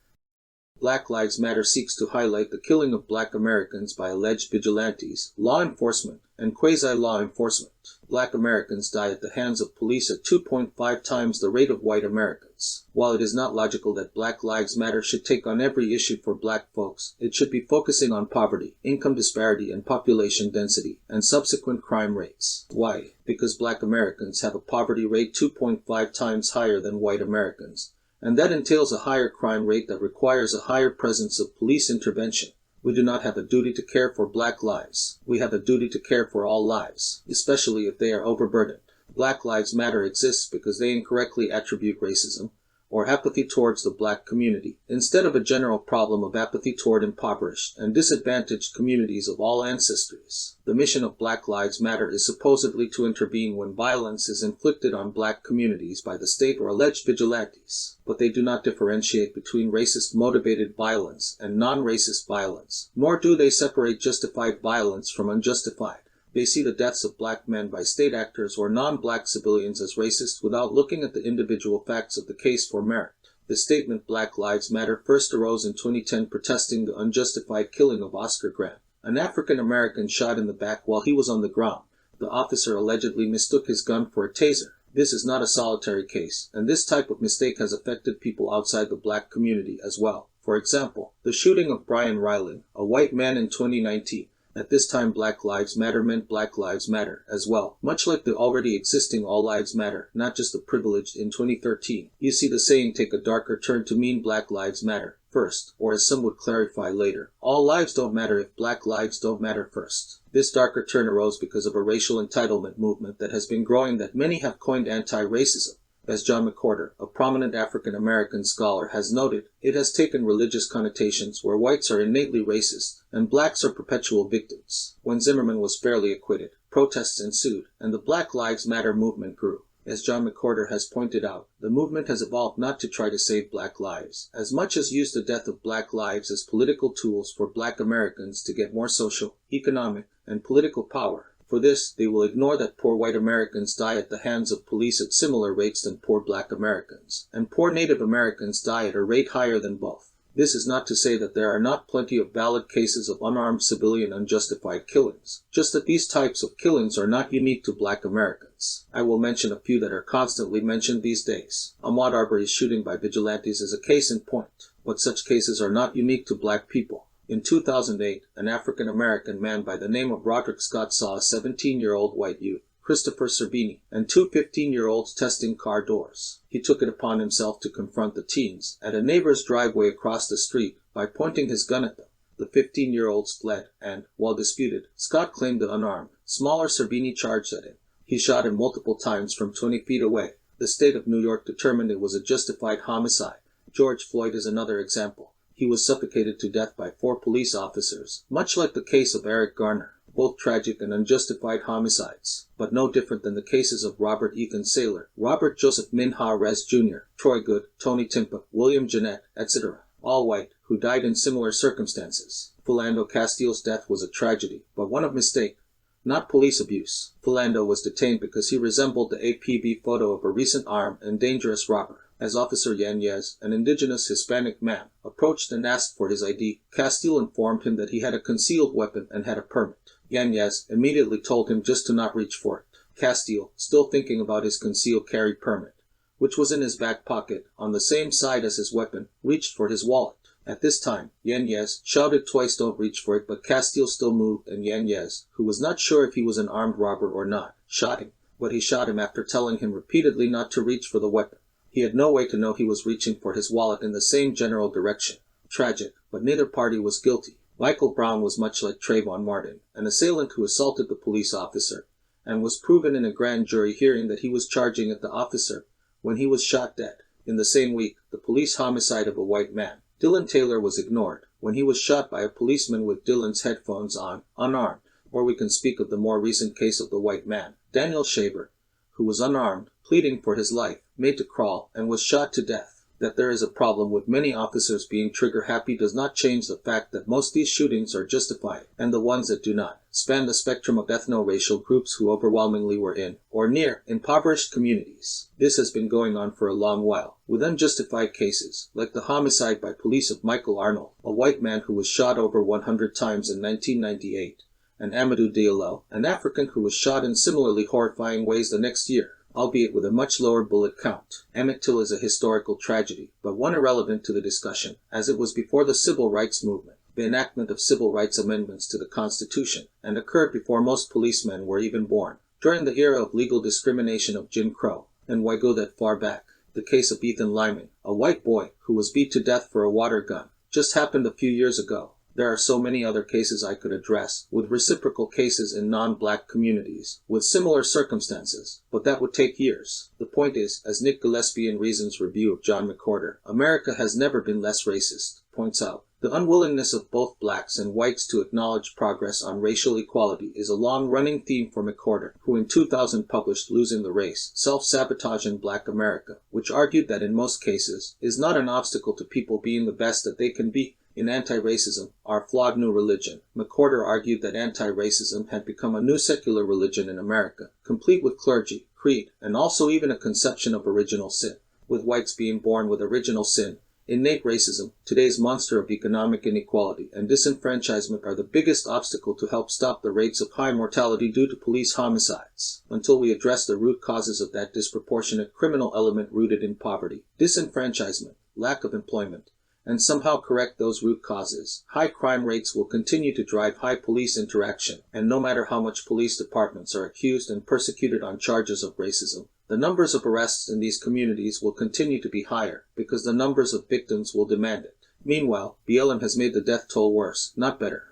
Black Lives Matter seeks to highlight the killing of black Americans by alleged vigilantes, law enforcement, and quasi-law enforcement. Black Americans die at the hands of police at 2.5 times the rate of white Americans. While it is not logical that Black Lives Matter should take on every issue for black folks, it should be focusing on poverty, income disparity, and population density, and subsequent crime rates. Why? Because black Americans have a poverty rate 2.5 times higher than white Americans, and that entails a higher crime rate that requires a higher presence of police intervention. We do not have a duty to care for black lives. We have a duty to care for all lives, especially if they are overburdened. Black Lives Matter exists because they incorrectly attribute racism or apathy towards the black community, instead of a general problem of apathy toward impoverished and disadvantaged communities of all ancestries. The mission of Black Lives Matter is supposedly to intervene when violence is inflicted on black communities by the state or alleged vigilantes, but they do not differentiate between racist-motivated violence and non-racist violence, nor do they separate justified violence from unjustified. They see the deaths of black men by state actors or non-black civilians as racist without looking at the individual facts of the case for merit. The statement Black Lives Matter first arose in 2010 protesting the unjustified killing of Oscar Grant, an African American shot in the back while he was on the ground. The officer allegedly mistook his gun for a taser. This is not a solitary case, and this type of mistake has affected people outside the black community as well. For example, the shooting of Brian Ryland, a white man in 2019. At this time Black Lives Matter meant Black Lives Matter as well, much like the already existing All Lives Matter, not just the privileged in 2013. You see the saying take a darker turn to mean Black Lives Matter first, or as some would clarify later, all lives don't matter if Black lives don't matter first. This darker turn arose because of a racial entitlement movement that has been growing that many have coined anti-racism. As John McWhorter, a prominent African-American scholar, has noted, it has taken religious connotations where whites are innately racist and blacks are perpetual victims. When Zimmerman was fairly acquitted, protests ensued, and the Black Lives Matter movement grew. As John McWhorter has pointed out, the movement has evolved not to try to save black lives, as much as use the death of black lives as political tools for black Americans to get more social, economic, and political power. For this, they will ignore that poor white Americans die at the hands of police at similar rates than poor black Americans, and poor Native Americans die at a rate higher than both. This is not to say that there are not plenty of valid cases of unarmed civilian unjustified killings, just that these types of killings are not unique to black Americans. I will mention a few that are constantly mentioned these days. Ahmaud Arbery's shooting by vigilantes is a case in point, but such cases are not unique to black people. In 2008, an African-American man by the name of Roderick Scott saw a 17-year-old white youth, Christopher Serbini, and two 15-year-olds testing car doors. He took it upon himself to confront the teens at a neighbor's driveway across the street by pointing his gun at them. The 15-year-olds fled, and, while disputed, Scott claimed the unarmed, smaller Serbini charged at him. He shot him multiple times from 20 feet away. The state of New York determined it was a justified homicide. George Floyd is another example. He was suffocated to death by 4 police officers, much like the case of Eric Garner. Both tragic and unjustified homicides, but no different than the cases of Robert Ethan Saylor, Robert Joseph Minha Rez Jr., Troy Good, Tony Timpa, William Jeanette, etc., all white, who died in similar circumstances. Philando Castile's death was a tragedy, but one of mistake, not police abuse. Philando was detained because he resembled the APB photo of a recent armed and dangerous robber. As Officer Yanez, an indigenous Hispanic man, approached and asked for his ID, Castile informed him that he had a concealed weapon and had a permit. Yanez immediately told him just to not reach for it. Castile, still thinking about his concealed carry permit, which was in his back pocket, on the same side as his weapon, reached for his wallet. At this time, Yanez shouted twice don't reach for it, but Castile still moved, and Yanez, who was not sure if he was an armed robber or not, shot him. But he shot him after telling him repeatedly not to reach for the weapon. He had no way to know he was reaching for his wallet in the same general direction. Tragic, but neither party was guilty. Michael Brown was much like Trayvon Martin, an assailant who assaulted the police officer, and was proven in a grand jury hearing that he was charging at the officer when he was shot dead. In the same week, the police homicide of a white man, Dylan Taylor, was ignored when he was shot by a policeman with Dylan's headphones on, unarmed. Or we can speak of the more recent case of the white man, Daniel Shaver, who was unarmed, pleading for his life, made to crawl, and was shot to death. That there is a problem with many officers being trigger-happy does not change the fact that most of these shootings are justified, and the ones that do not span the spectrum of ethno-racial groups who overwhelmingly were in, or near, impoverished communities. This has been going on for a long while, with unjustified cases, like the homicide by police of Michael Arnold, a white man who was shot over 100 times in 1998, and Amadou Diallo, an African who was shot in similarly horrifying ways the next year, albeit with a much lower bullet count. Emmett Till is a historical tragedy, but one irrelevant to the discussion, as it was before the Civil Rights Movement, the enactment of civil rights amendments to the Constitution, and occurred before most policemen were even born, during the era of legal discrimination of Jim Crow. And why go that far back? The case of Ethan Lyman, a white boy who was beat to death for a water gun, just happened a few years ago. There are so many other cases I could address, with reciprocal cases in non-black communities, with similar circumstances, but that would take years. The point is, as Nick Gillespie in Reason's review of John McWhorter, America has never been less racist, points out. The unwillingness of both blacks and whites to acknowledge progress on racial equality is a long-running theme for McWhorter, who in 2000 published Losing the Race, Self-Sabotage in Black America, which argued that in most cases is not an obstacle to people being the best that they can be. In Anti-Racism, Our Flawed New Religion, McWhorter argued that anti-racism had become a new secular religion in America, complete with clergy, creed, and also even a conception of original sin. With whites being born with original sin, innate racism, today's monster of economic inequality, and disenfranchisement are the biggest obstacle to help stop the rates of high mortality due to police homicides, until we address the root causes of that disproportionate criminal element rooted in poverty, disenfranchisement, lack of employment, and somehow correct those root causes. High crime rates will continue to drive high police interaction, and no matter how much police departments are accused and persecuted on charges of racism, the numbers of arrests in these communities will continue to be higher because the numbers of victims will demand it. Meanwhile, BLM has made the death toll worse, not better.